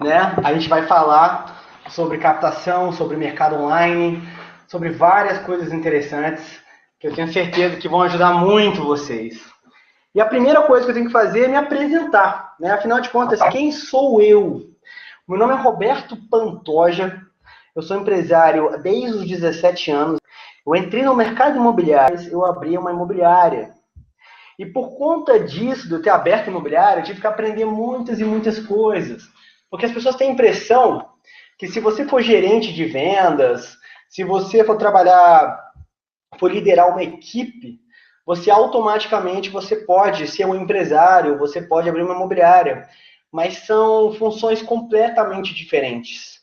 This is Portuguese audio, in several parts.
né? A gente vai falar sobre captação, sobre mercado online, sobre várias coisas interessantes que eu tenho certeza que vão ajudar muito vocês. E a primeira coisa que eu tenho que fazer é me apresentar, né? Afinal de contas, quem sou eu? Meu nome é Roberto Pantoja, eu sou empresário desde os 17 anos. Eu entrei no mercado imobiliário, eu abri uma imobiliária. E por conta disso, de eu ter aberto imobiliária, eu tive que aprender muitas e muitas coisas. Porque as pessoas têm a impressão que se você for gerente de vendas, se você for trabalhar, for liderar uma equipe, você automaticamente você pode ser um empresário, você pode abrir uma imobiliária. Mas são funções completamente diferentes.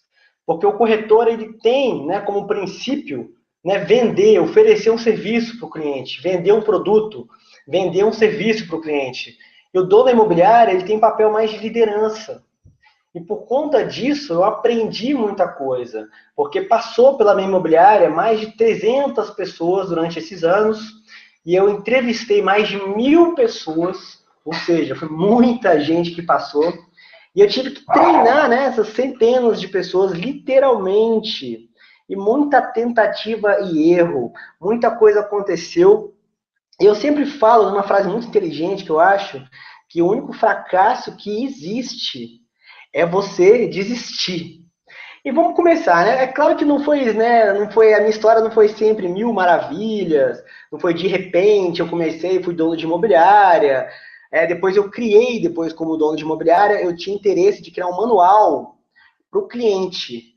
Porque o corretor ele tem, né, como princípio, né, vender, oferecer um serviço para o cliente, vender um produto, vender um serviço para o cliente. E o dono da imobiliária ele tem papel mais de liderança. E por conta disso, eu aprendi muita coisa, porque passou pela minha imobiliária mais de 300 pessoas durante esses anos, e eu entrevistei mais de 1.000 pessoas, ou seja, foi muita gente que passou, e eu tive que treinar, né, essas centenas de pessoas, literalmente, e muita tentativa e erro, muita coisa aconteceu. E eu sempre falo numa frase muito inteligente que eu acho, que o único fracasso que existe é você desistir. E vamos começar, né? É claro que não foi, né? Não foi, a minha história não foi sempre mil maravilhas, não foi de repente eu comecei, fui dono de imobiliária, depois eu criei, depois como dono de imobiliária, eu tinha interesse de criar um manual para o cliente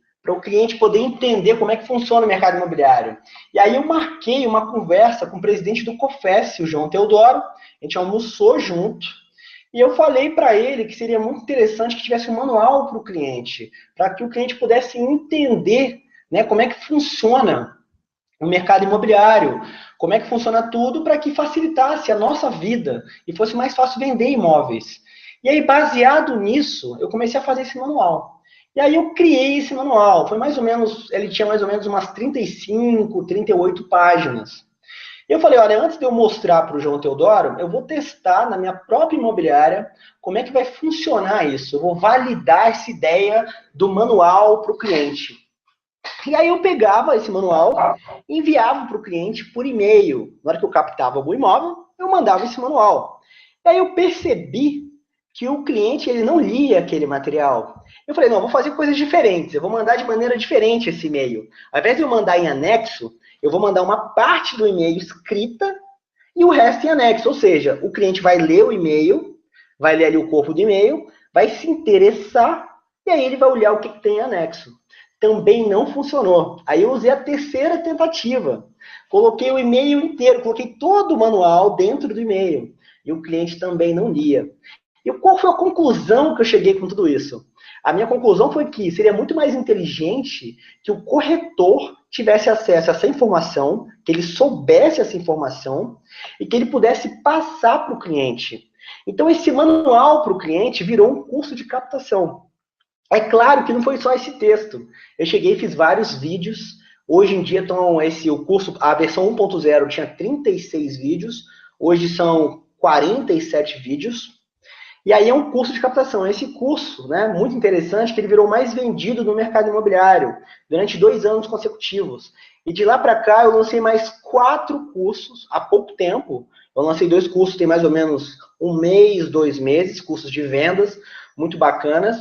poder entender como é que funciona o mercado imobiliário. E aí eu marquei uma conversa com o presidente do COFES, o João Teodoro, a gente almoçou junto, e eu falei para ele que seria muito interessante que tivesse um manual para o cliente, para que o cliente pudesse entender, né, como é que funciona o mercado imobiliário, como é que funciona tudo para que facilitasse a nossa vida e fosse mais fácil vender imóveis. E aí, baseado nisso, eu comecei a fazer esse manual. E aí eu criei esse manual. Foi mais ou menos, ele tinha mais ou menos umas 35, 38 páginas. E eu falei, olha, antes de eu mostrar para o João Teodoro, eu vou testar na minha própria imobiliária como é que vai funcionar isso. Eu vou validar essa ideia do manual para o cliente. E aí eu pegava esse manual e enviava para o cliente por e-mail. Na hora que eu captava algum imóvel, eu mandava esse manual. E aí eu percebi que o cliente ele não lia aquele material. Eu falei, não, eu vou fazer coisas diferentes. Eu vou mandar de maneira diferente esse e-mail. Ao invés de eu mandar em anexo, eu vou mandar uma parte do e-mail escrita e o resto em anexo. Ou seja, o cliente vai ler o e-mail, vai ler ali o corpo do e-mail, vai se interessar e aí ele vai olhar o que tem em anexo. Também não funcionou. Aí eu usei a terceira tentativa. Coloquei o e-mail inteiro, coloquei todo o manual dentro do e-mail. E o cliente também não lia. E qual foi a conclusão que eu cheguei com tudo isso? A minha conclusão foi que seria muito mais inteligente que o corretor tivesse acesso a essa informação, que ele soubesse essa informação e que ele pudesse passar para o cliente. Então, esse manual para o cliente virou um curso de captação. É claro que não foi só esse texto. Eu cheguei e fiz vários vídeos. Hoje em dia, o curso, a versão 1.0 tinha 36 vídeos. Hoje são 47 vídeos. E aí é um curso de captação. Esse curso, né, muito interessante, que ele virou mais vendido no mercado imobiliário durante 2 anos consecutivos. E de lá para cá eu lancei mais 4 cursos há pouco tempo. Eu lancei 2 cursos, tem mais ou menos 1 mês, 2 meses, cursos de vendas, muito bacanas,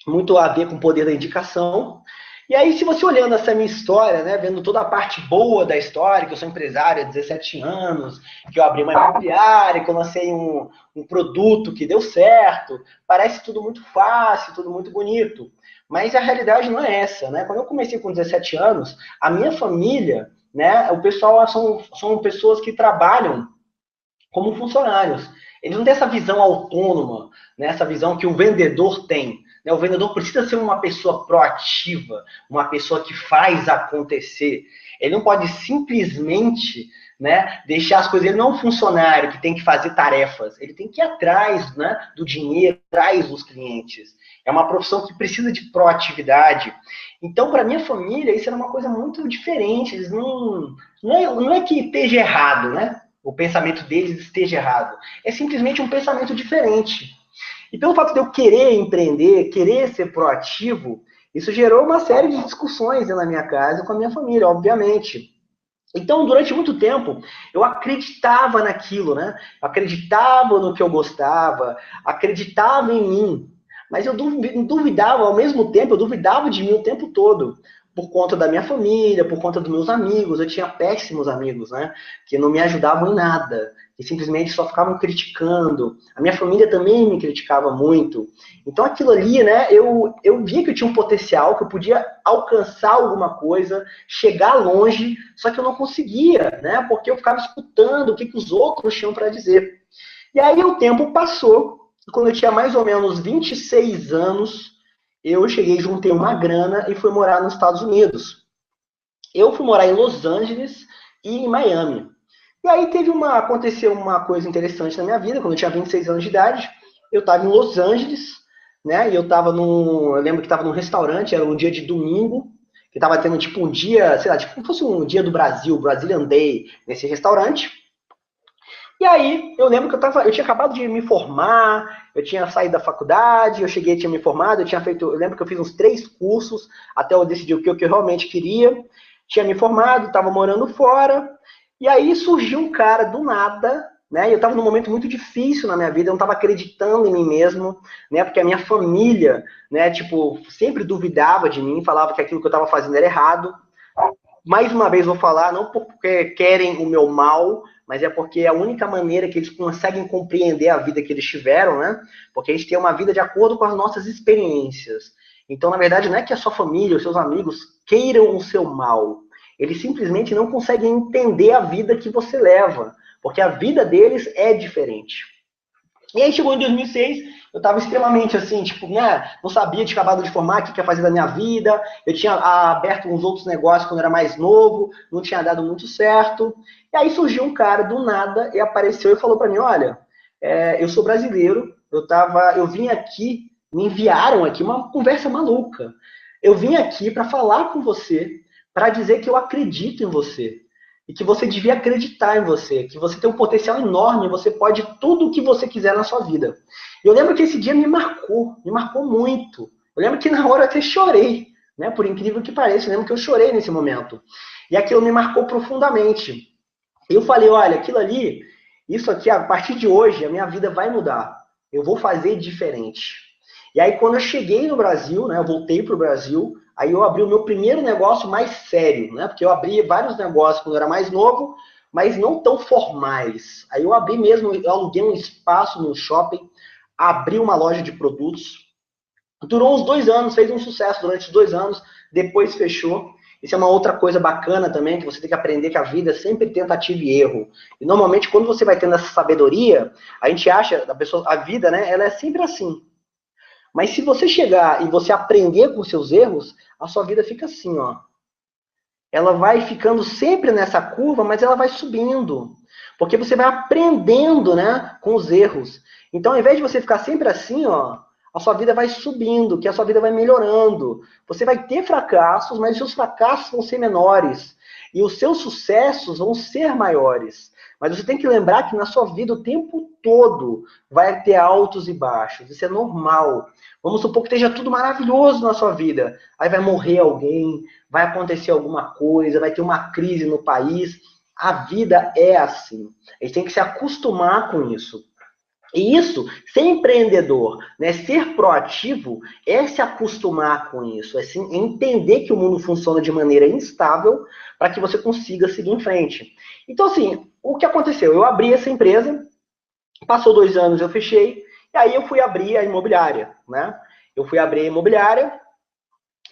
muito a ver com o poder da indicação. E aí, se você olhando essa minha história, né, vendo toda a parte boa da história, que eu sou empresário há 17 anos, que eu abri uma imobiliária, que eu lancei um produto que deu certo, parece tudo muito fácil, tudo muito bonito. Mas a realidade não é essa, né? Quando eu comecei com 17 anos, a minha família, né, o pessoal são pessoas que trabalham como funcionários. Eles não têm essa visão autônoma, né, essa visão que o vendedor tem. Né? O vendedor precisa ser uma pessoa proativa, uma pessoa que faz acontecer. Ele não pode simplesmente, né, deixar as coisas. Ele não é um funcionário que tem que fazer tarefas. Ele tem que ir atrás, né, do dinheiro, atrás dos clientes. É uma profissão que precisa de proatividade. Então, para minha família, isso era uma coisa muito diferente. Eles não é que esteja errado, né? O pensamento deles esteja errado. É simplesmente um pensamento diferente. E pelo fato de eu querer empreender, querer ser proativo, isso gerou uma série de discussões na minha casa com a minha família, obviamente. Então, durante muito tempo, eu acreditava naquilo, né? Eu acreditava no que eu gostava, acreditava em mim, mas eu duvidava, ao mesmo tempo, eu duvidava de mim o tempo todo, por conta da minha família, por conta dos meus amigos. Eu tinha péssimos amigos, né? Que não me ajudavam em nada, que simplesmente só ficavam criticando. A minha família também me criticava muito. Então, aquilo ali, né? Eu via que eu tinha um potencial, que eu podia alcançar alguma coisa, chegar longe, só que eu não conseguia, né? Porque eu ficava escutando o que os outros tinham para dizer. E aí o tempo passou, e quando eu tinha mais ou menos 26 anos, eu cheguei, juntei uma grana e fui morar nos Estados Unidos. Eu fui morar em Los Angeles e em Miami. E aí aconteceu uma coisa interessante na minha vida, quando eu tinha 26 anos de idade, eu estava em Los Angeles, né? E eu lembro que estava num restaurante, era um dia de domingo, que estava tendo tipo um dia, sei lá, tipo como fosse um dia do Brasil, Brazilian Day, nesse restaurante. E aí, eu lembro que eu tinha acabado de me formar, eu tinha saído da faculdade, eu cheguei, tinha me formado, eu lembro que eu fiz uns 3 cursos até eu decidir o que eu realmente queria. Tinha me formado, estava morando fora, e aí surgiu um cara do nada, né? Eu estava num momento muito difícil na minha vida, eu não estava acreditando em mim mesmo, né? Porque a minha família, né, tipo, sempre duvidava de mim, falava que aquilo que eu estava fazendo era errado. Mais uma vez vou falar, não porque querem o meu mal, mas é porque é a única maneira que eles conseguem compreender a vida que eles tiveram, né? Porque a gente tem uma vida de acordo com as nossas experiências. Então, na verdade, não é que a sua família, os seus amigos queiram o seu mal. Eles simplesmente não conseguem entender a vida que você leva, porque a vida deles é diferente. E aí chegou em 2006, eu estava extremamente assim, tipo, né, não sabia, tinha acabado de formar, o que ia fazer da minha vida, eu tinha aberto uns outros negócios quando eu era mais novo, não tinha dado muito certo. E aí surgiu um cara do nada e apareceu e falou para mim, olha, eu sou brasileiro, eu vim aqui, me enviaram aqui uma conversa maluca. Eu vim aqui para falar com você, para dizer que eu acredito em você e que você devia acreditar em você, que você tem um potencial enorme, você pode tudo o que você quiser na sua vida. Eu lembro que esse dia me marcou muito. Eu lembro que na hora eu até chorei, né? Por incrível que pareça, eu lembro que eu chorei nesse momento. E aquilo me marcou profundamente. Eu falei, olha, aquilo ali, isso aqui, a partir de hoje, a minha vida vai mudar. Eu vou fazer diferente. E aí, quando eu cheguei no Brasil, né, eu voltei para o Brasil, aí eu abri o meu primeiro negócio mais sério, né? Porque eu abri vários negócios quando eu era mais novo, mas não tão formais. Aí eu abri mesmo, eu aluguei um espaço no shopping, abri uma loja de produtos. Durou uns 2 anos, fez um sucesso durante os 2 anos, depois fechou. Isso é uma outra coisa bacana também, que você tem que aprender que a vida é sempre tentativa e erro. E normalmente, quando você vai tendo essa sabedoria, a gente acha, a vida, né, ela é sempre assim. Mas se você chegar e você aprender com seus erros, a sua vida fica assim, ó. Ela vai ficando sempre nessa curva, mas ela vai subindo. Porque você vai aprendendo, né, com os erros. Então, ao invés de você ficar sempre assim, ó, a sua vida vai subindo, que a sua vida vai melhorando. Você vai ter fracassos, mas os seus fracassos vão ser menores. E os seus sucessos vão ser maiores. Mas você tem que lembrar que na sua vida o tempo todo vai ter altos e baixos. Isso é normal. Vamos supor que esteja tudo maravilhoso na sua vida. Aí vai morrer alguém, vai acontecer alguma coisa, vai ter uma crise no país. A vida é assim. A gente tem que se acostumar com isso. E isso, ser empreendedor, né, ser proativo, é se acostumar com isso, é entender que o mundo funciona de maneira instável para que você consiga seguir em frente. Então, assim, o que aconteceu? Eu abri essa empresa, passou 2 anos, eu fechei, e aí eu fui abrir a imobiliária, né? Eu fui abrir a imobiliária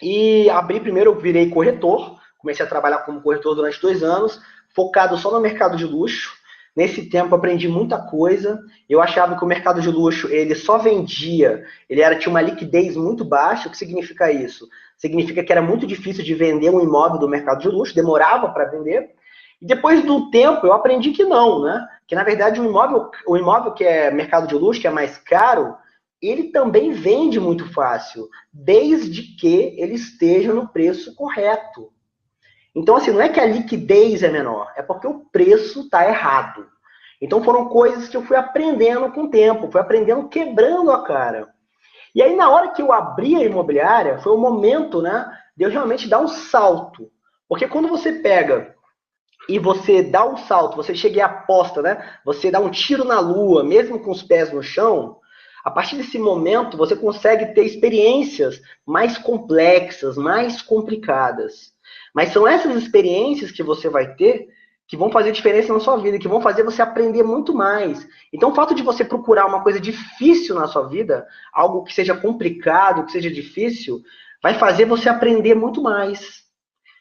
e primeiro eu virei corretor, comecei a trabalhar como corretor durante 2 anos, focado só no mercado de luxo. Nesse tempo aprendi muita coisa. Eu achava que o mercado de luxo ele só vendia, tinha uma liquidez muito baixa. O que significa isso? Significa que era muito difícil de vender um imóvel do mercado de luxo, demorava para vender. E depois do tempo eu aprendi que não, né? Que na verdade o imóvel que é mercado de luxo, que é mais caro, ele também vende muito fácil, desde que ele esteja no preço correto. Então, assim, não é que a liquidez é menor, é porque o preço está errado. Então foram coisas que eu fui aprendendo com o tempo, fui aprendendo quebrando a cara. E aí na hora que eu abri a imobiliária, foi o momento, né, de eu realmente dar um salto. Porque quando você pega e você dá um salto, você chega e aposta, né? Você dá um tiro na lua, mesmo com os pés no chão, a partir desse momento você consegue ter experiências mais complexas, mais complicadas. Mas são essas experiências que você vai ter que vão fazer diferença na sua vida, que vão fazer você aprender muito mais. Então, o fato de você procurar uma coisa difícil na sua vida, algo que seja complicado, que seja difícil, vai fazer você aprender muito mais.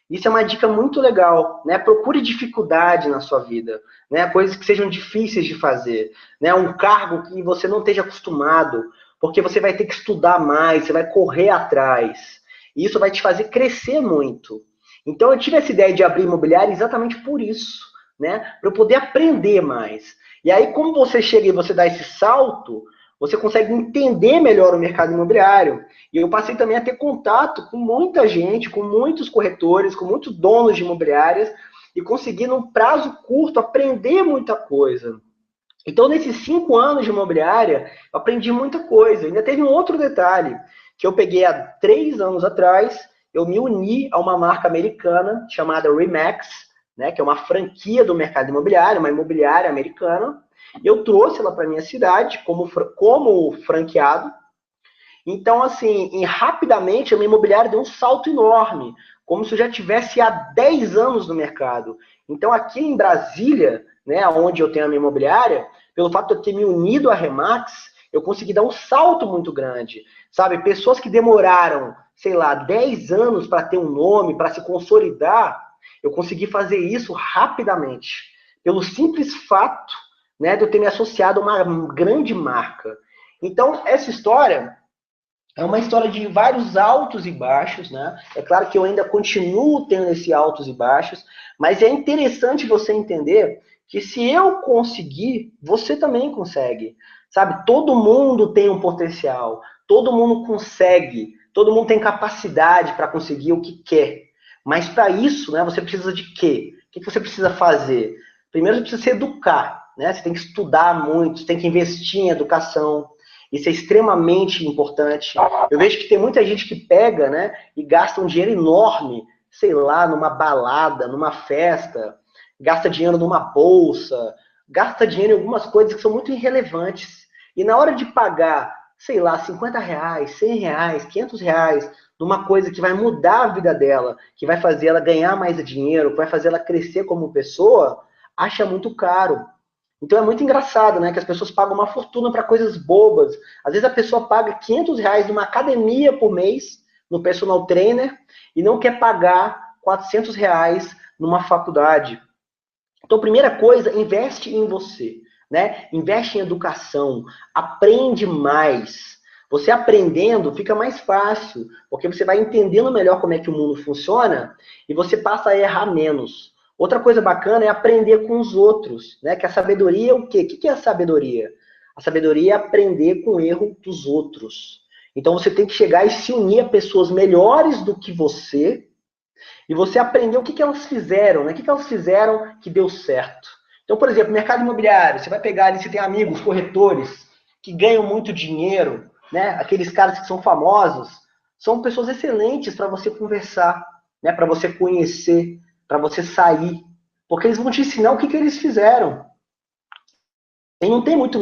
Isso é uma dica muito legal, né? Procure dificuldade na sua vida, né? Coisas que sejam difíceis de fazer, né? Um cargo que você não esteja acostumado, porque você vai ter que estudar mais, você vai correr atrás. E isso vai te fazer crescer muito. Então eu tive essa ideia de abrir imobiliário exatamente por isso, né? Para eu poder aprender mais. E aí, como você chega e você dá esse salto, você consegue entender melhor o mercado imobiliário. E eu passei também a ter contato com muita gente, com muitos corretores, com muitos donos de imobiliárias, e consegui, num prazo curto, aprender muita coisa. Então, nesses 5 anos de imobiliária, eu aprendi muita coisa. Ainda teve um outro detalhe, que eu peguei há 3 anos atrás, eu me uni a uma marca americana chamada Remax, né, que é uma franquia do mercado imobiliário, uma imobiliária americana. Eu trouxe ela para minha cidade como franqueado. Então, assim, rapidamente a minha imobiliária deu um salto enorme, como se eu já tivesse há 10 anos no mercado. Então, aqui em Brasília, né, onde eu tenho a minha imobiliária, pelo fato de eu ter me unido à Remax, eu consegui dar um salto muito grande. Sabe, pessoas que demoraram, sei lá, 10 anos para ter um nome, para se consolidar, eu consegui fazer isso rapidamente. Pelo simples fato, né, de eu ter me associado a uma grande marca. Então, essa história é uma história de vários altos e baixos, né? É claro que eu ainda continuo tendo esses altos e baixos, mas é interessante você entender que se eu conseguir, você também consegue. Sabe? Todo mundo tem um potencial, todo mundo consegue, todo mundo tem capacidade para conseguir o que quer. Mas para isso, né, você precisa de quê? O que você precisa fazer? Primeiro, você precisa se educar, né? Você tem que estudar muito, você tem que investir em educação. Isso é extremamente importante. Eu vejo que tem muita gente que pega, né, e gasta um dinheiro enorme, sei lá, numa balada, numa festa, gasta dinheiro numa bolsa, gasta dinheiro em algumas coisas que são muito irrelevantes. E na hora de pagar, sei lá, R$ 50, R$ 100, R$ 500, numa coisa que vai mudar a vida dela, que vai fazer ela ganhar mais dinheiro, que vai fazer ela crescer como pessoa, acha muito caro. Então é muito engraçado, né? Que as pessoas pagam uma fortuna para coisas bobas. Às vezes a pessoa paga R$ 500 numa academia por mês, no personal trainer, e não quer pagar R$ 400 numa faculdade. Então, primeira coisa, investe em você, né? Investe em educação, aprende mais. Você aprendendo fica mais fácil, porque você vai entendendo melhor como é que o mundo funciona e você passa a errar menos. Outra coisa bacana é aprender com os outros, né? Que a sabedoria é o quê? O que é a sabedoria? A sabedoria é aprender com o erro dos outros. Então você tem que chegar e se unir a pessoas melhores do que você, e você aprender o que elas fizeram, né? O que elas fizeram que deu certo. Então, por exemplo, mercado imobiliário, você vai pegar ali, você tem amigos, corretores, que ganham muito dinheiro, né? Aqueles caras que são famosos, são pessoas excelentes para você conversar, né? Para você conhecer, para você sair. Porque eles vão te ensinar o que eles fizeram. E não tem muito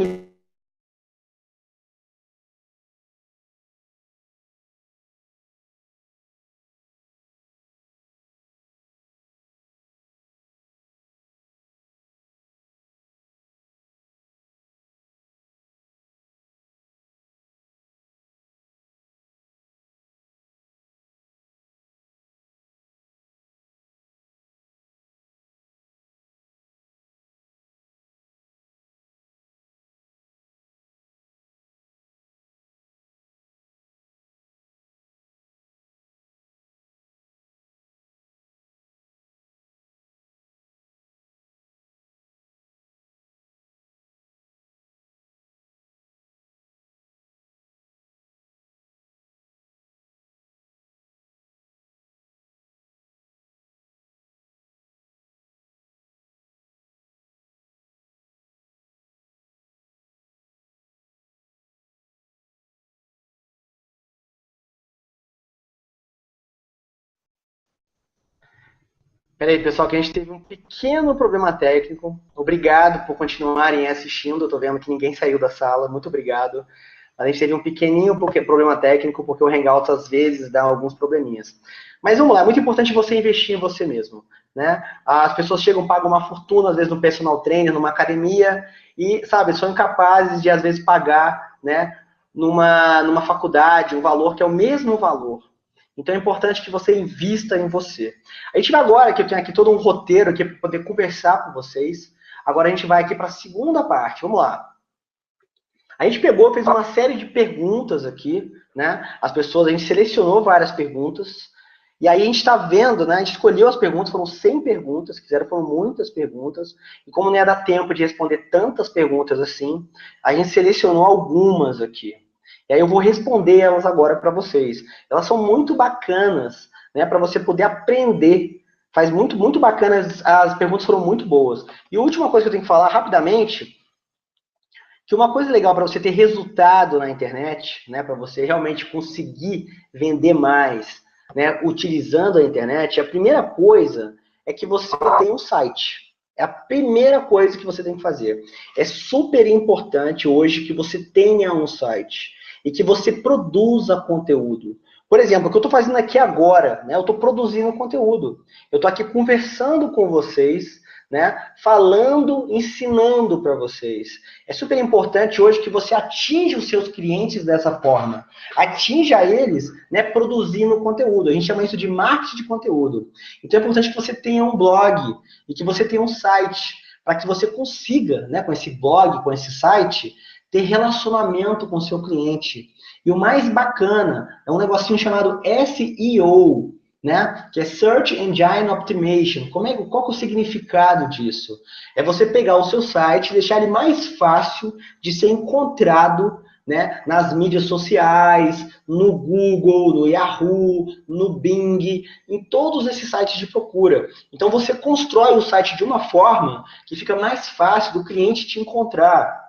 Peraí, pessoal, que a gente teve um pequeno problema técnico. Obrigado por continuarem assistindo. Eu tô vendo que ninguém saiu da sala. Muito obrigado. A gente teve um pequenininho problema técnico, porque o Hangout às vezes dá alguns probleminhas. Mas vamos lá, é muito importante você investir em você mesmo. Né? As pessoas chegam, pagam uma fortuna, às vezes, no personal trainer, numa academia, e, sabe, são incapazes de, às vezes, pagar, né, numa faculdade, um valor que é o mesmo valor. Então é importante que você invista em você. A gente vai agora, que eu tenho aqui todo um roteiro aqui para poder conversar com vocês. Agora a gente vai aqui para a segunda parte. Vamos lá. A gente pegou, fez uma série de perguntas aqui, né? As pessoas, a gente selecionou várias perguntas. E aí a gente está vendo, né? A gente escolheu as perguntas, foram 100 perguntas, foram muitas perguntas. E como não ia dar tempo de responder tantas perguntas assim, a gente selecionou algumas aqui. E aí eu vou responder elas agora para vocês. Elas são muito bacanas, né? Para você poder aprender. Faz muito bacana, as perguntas foram muito boas. E a última coisa que eu tenho que falar rapidamente, que uma coisa legal para você ter resultado na internet, né? Para você realmente conseguir vender mais, né? Utilizando a internet, a primeira coisa é que você tem um site. É a primeira coisa que você tem que fazer. É super importante hoje que você tenha um site e que você produza conteúdo. Por exemplo, o que eu estou fazendo aqui agora, né? Eu estou produzindo conteúdo. Eu estou aqui conversando com vocês, né? Falando, ensinando para vocês. É super importante hoje que você atinja os seus clientes dessa forma. Atinja eles, né? Produzindo conteúdo. A gente chama isso de marketing de conteúdo. Então é importante que você tenha um blog e que você tenha um site para que você consiga, né? Com esse blog, com esse site, ter relacionamento com o seu cliente. E o mais bacana é um negocinho chamado SEO, né? Que é Search Engine Optimization. Qual é o significado disso? É você pegar o seu site e deixar ele mais fácil de ser encontrado, né, nas mídias sociais, no Google, no Yahoo, no Bing, em todos esses sites de procura. Então você constrói o site de uma forma que fica mais fácil do cliente te encontrar.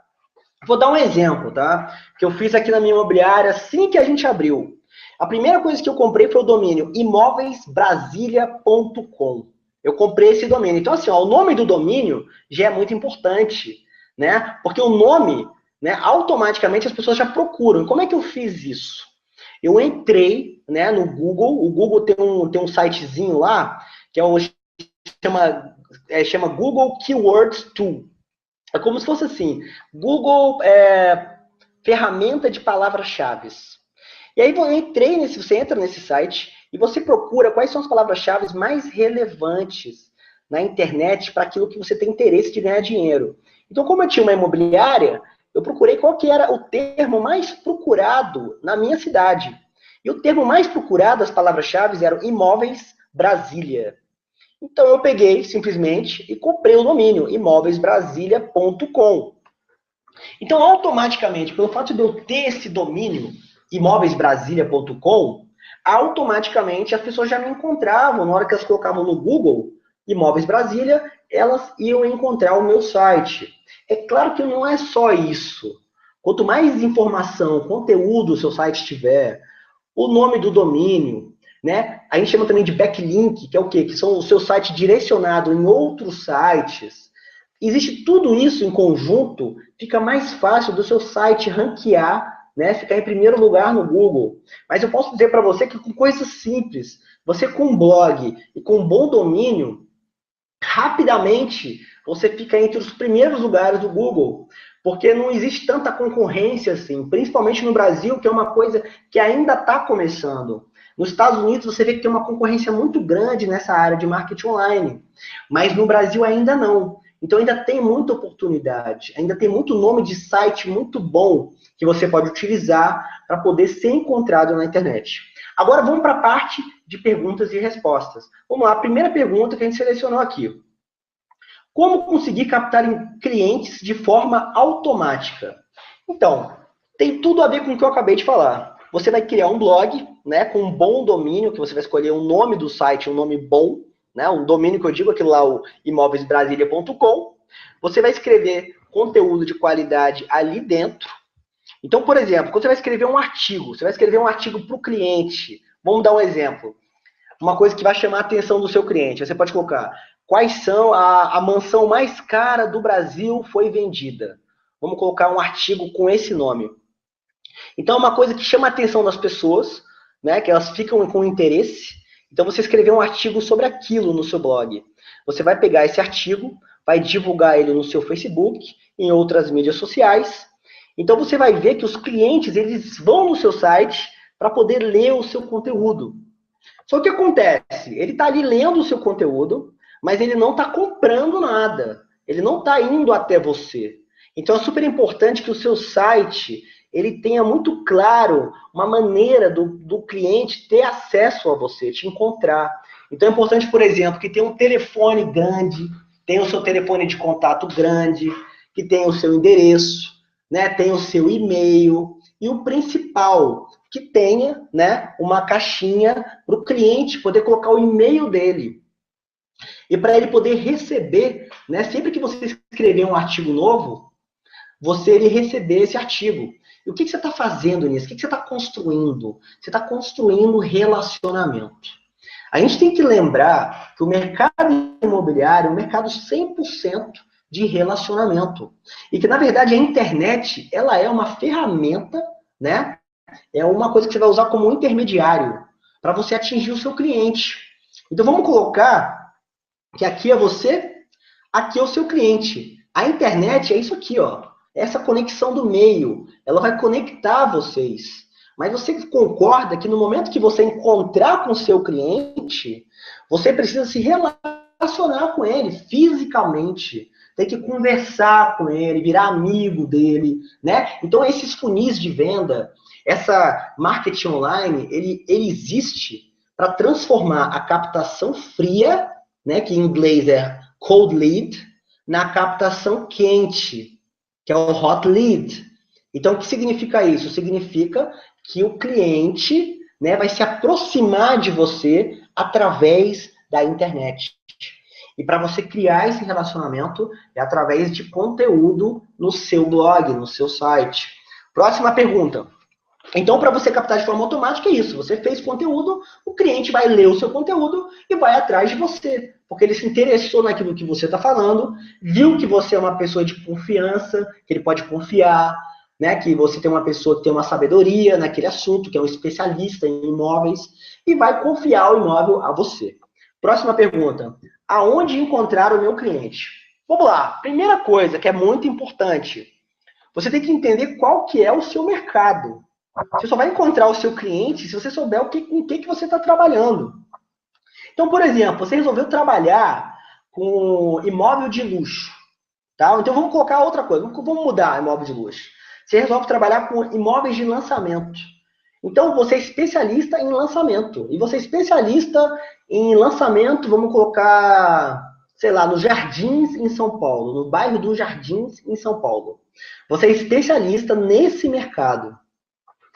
Vou dar um exemplo, tá? Que eu fiz aqui na minha imobiliária assim que a gente abriu. A primeira coisa que eu comprei foi o domínio imóveisbrasilia.com. Eu comprei esse domínio. Então, assim, ó, o nome do domínio já é muito importante, né? Porque o nome, né, automaticamente as pessoas já procuram. Como é que eu fiz isso? Eu entrei, né, no Google. O Google tem um sitezinho lá que chama Google Keywords Tool. É como se fosse assim, Google ferramenta de palavras-chave. E aí você entra nesse site e você procura quais são as palavras-chave mais relevantes na internet para aquilo que você tem interesse de ganhar dinheiro. Então, como eu tinha uma imobiliária, eu procurei qual que era o termo mais procurado na minha cidade. E o termo mais procurado, as palavras-chave, eram imóveis Brasília. Então eu peguei simplesmente e comprei o domínio imóveisbrasilia.com. Então automaticamente, pelo fato de eu ter esse domínio imóveisbrasilia.com, automaticamente as pessoas já me encontravam na hora que elas colocavam no Google Imóveis Brasília, elas iam encontrar o meu site. É claro que não é só isso. Quanto mais informação, conteúdo o seu site tiver, o nome do domínio, né? A gente chama também de backlink, que é o quê? Que são o seu site direcionado em outros sites. Existe tudo isso em conjunto, fica mais fácil do seu site ranquear, né? Ficar em primeiro lugar no Google. Mas eu posso dizer para você que com coisas simples, você com um blog e com um bom domínio, rapidamente você fica entre os primeiros lugares do Google. Porque não existe tanta concorrência assim, principalmente no Brasil, que é uma coisa que ainda está começando. Nos Estados Unidos, você vê que tem uma concorrência muito grande nessa área de marketing online, mas no Brasil ainda não. Então ainda tem muita oportunidade, ainda tem muito nome de site muito bom que você pode utilizar para poder ser encontrado na internet. Agora vamos para a parte de perguntas e respostas. Vamos lá, a primeira pergunta que a gente selecionou aqui. Como conseguir captar clientes de forma automática? Então, tem tudo a ver com o que eu acabei de falar. Você vai criar um blog, né, com um bom domínio, que você vai escolher um nome do site, um nome bom, né, um domínio que eu digo, aquilo lá, o imóveisbrasilia.com. Você vai escrever conteúdo de qualidade ali dentro. Então, por exemplo, quando você vai escrever um artigo, você vai escrever um artigo para o cliente. Vamos dar um exemplo. uma coisa que vai chamar a atenção do seu cliente. Você pode colocar quais são a mansão mais cara do Brasil foi vendida. Vamos colocar um artigo com esse nome. Então, é uma coisa que chama a atenção das pessoas, né, que elas ficam com interesse. Então, você escrever um artigo sobre aquilo no seu blog. Você vai pegar esse artigo, vai divulgar ele no seu Facebook, em outras mídias sociais. Então, você vai ver que os clientes eles vão no seu site para poder ler o seu conteúdo. Só que o que acontece? Ele está ali lendo o seu conteúdo, mas ele não está comprando nada. Ele não está indo até você. Então, é super importante que o seu site ele tenha muito claro uma maneira do cliente ter acesso a você, te encontrar. Então, é importante, por exemplo, que tenha um telefone grande, tenha o seu telefone de contato grande, que tenha o seu endereço, né, tenha o seu e-mail, e o principal, que tenha, né, uma caixinha para o cliente poder colocar o e-mail dele. E para ele poder receber, né, sempre que você escrever um artigo novo, você ele receber esse artigo. E o que você está fazendo nisso? O que você está construindo? Você está construindo relacionamento. A gente tem que lembrar que o mercado imobiliário é um mercado 100% de relacionamento. E que, na verdade, a internet ela é uma ferramenta, né? É uma coisa que você vai usar como intermediário para você atingir o seu cliente. Então, vamos colocar que aqui é você, aqui é o seu cliente. A internet é isso aqui, ó. Essa conexão do meio, ela vai conectar vocês. Mas você concorda que no momento que você encontrar com o seu cliente, você precisa se relacionar com ele fisicamente. Tem que conversar com ele, virar amigo dele, né? Então, esses funis de venda, essa marketing online, ele existe para transformar a captação fria, né, que em inglês é cold lead, na captação quente, que é o hot lead. Então, o que significa isso? Significa que o cliente, né, vai se aproximar de você através da internet. E para você criar esse relacionamento é através de conteúdo no seu blog, no seu site. Próxima pergunta. Então, para você captar de forma automática, é isso. Você fez conteúdo, o cliente vai ler o seu conteúdo e vai atrás de você. Porque ele se interessou naquilo que você está falando, viu que você é uma pessoa de confiança, que ele pode confiar, né? Que você tem uma pessoa que tem uma sabedoria naquele assunto, que é um especialista em imóveis, e vai confiar o imóvel a você. Próxima pergunta. Aonde encontrar o meu cliente? Vamos lá. Primeira coisa que é muito importante. Você tem que entender qual que é o seu mercado. Você só vai encontrar o seu cliente se você souber com o que você está trabalhando. Então, por exemplo, você resolveu trabalhar com imóvel de luxo. Tá? Então, vamos colocar outra coisa. Vamos mudar imóvel de luxo. Você resolve trabalhar com imóveis de lançamento. Então, você é especialista em lançamento. E você é especialista em lançamento, vamos colocar, sei lá, nos Jardins, em São Paulo. No bairro dos Jardins, em São Paulo. Você é especialista nesse mercado.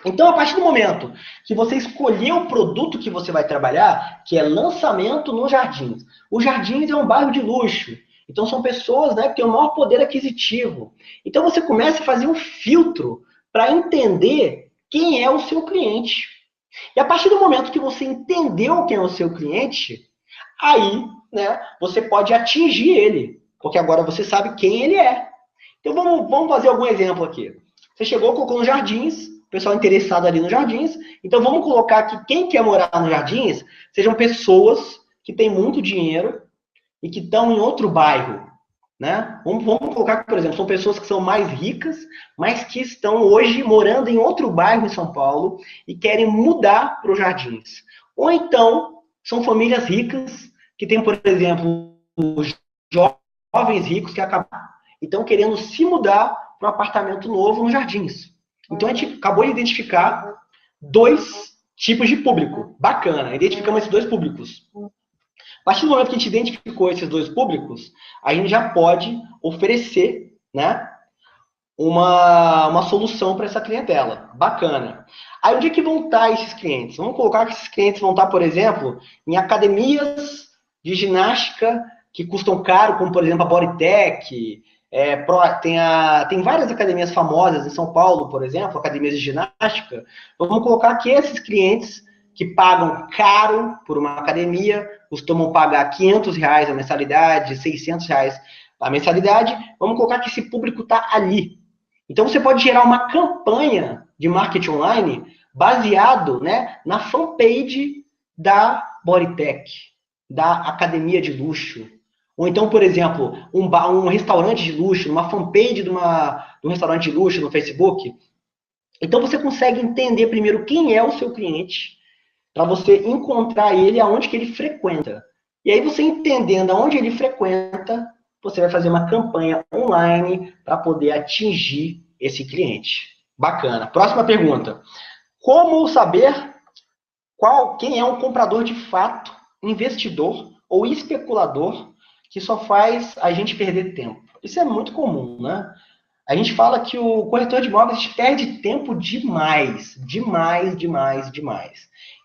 Então, a partir do momento que você escolher o produto que você vai trabalhar, que é lançamento nos Jardins. Os Jardins é um bairro de luxo. Então, são pessoas, né, que têm o maior poder aquisitivo. Então, você começa a fazer um filtro para entender quem é o seu cliente. E a partir do momento que você entendeu quem é o seu cliente, aí, né, você pode atingir ele. Porque agora você sabe quem ele é. Então, vamos fazer algum exemplo aqui. Você chegou, colocou nos Jardins, pessoal interessado ali nos Jardins. Então, vamos colocar que quem quer morar nos Jardins sejam pessoas que têm muito dinheiro e que estão em outro bairro. Né? Vamos colocar que, por exemplo, são pessoas que são mais ricas, mas que estão hoje morando em outro bairro em São Paulo e querem mudar para os Jardins. Ou então, são famílias ricas que têm, por exemplo, jovens ricos que estão querendo se mudar para um apartamento novo nos Jardins. Então, a gente acabou de identificar dois tipos de público. Bacana, identificamos esses dois públicos. A partir do momento que a gente identificou esses dois públicos, a gente já pode oferecer, né, uma solução para essa clientela. Bacana. Aí, onde é que vão estar esses clientes? Vamos colocar que esses clientes vão estar, por exemplo, em academias de ginástica que custam caro, como, por exemplo, a Bodytech. Tem várias academias famosas em São Paulo, por exemplo, academias de ginástica. Vamos colocar que esses clientes que pagam caro por uma academia, costumam pagar R$ 500 a mensalidade, R$ 600 a mensalidade. Vamos colocar que esse público está ali. Então, você pode gerar uma campanha de marketing online baseado, né, na fanpage da Bodytech, da academia de luxo. Ou então, por exemplo, um restaurante de luxo, uma fanpage de um restaurante de luxo no Facebook. Então, você consegue entender primeiro quem é o seu cliente, para você encontrar ele aonde que ele frequenta. E aí, você entendendo aonde ele frequenta, você vai fazer uma campanha online para poder atingir esse cliente. Bacana. Próxima pergunta. Como saber quem é um comprador de fato, investidor ou especulador que só faz a gente perder tempo? Isso é muito comum, né? A gente fala que o corretor de imóveis perde tempo demais.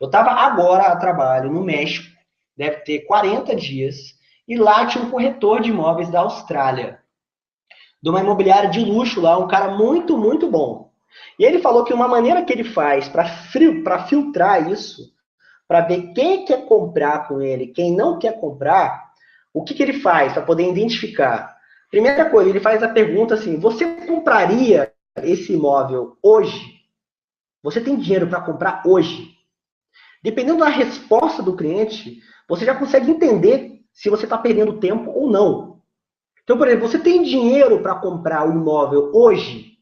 Eu estava agora a trabalho no México, deve ter 40 dias, e lá tinha um corretor de imóveis da Austrália, de uma imobiliária de luxo lá, um cara muito, muito bom. E ele falou que uma maneira que ele faz para filtrar isso, para ver quem quer comprar com ele, quem não quer comprar, o que ele faz para poder identificar? Primeira coisa, ele faz a pergunta assim: você compraria esse imóvel hoje? Você tem dinheiro para comprar hoje? Dependendo da resposta do cliente, você já consegue entender se você está perdendo tempo ou não. Então, por exemplo, você tem dinheiro para comprar o imóvel hoje?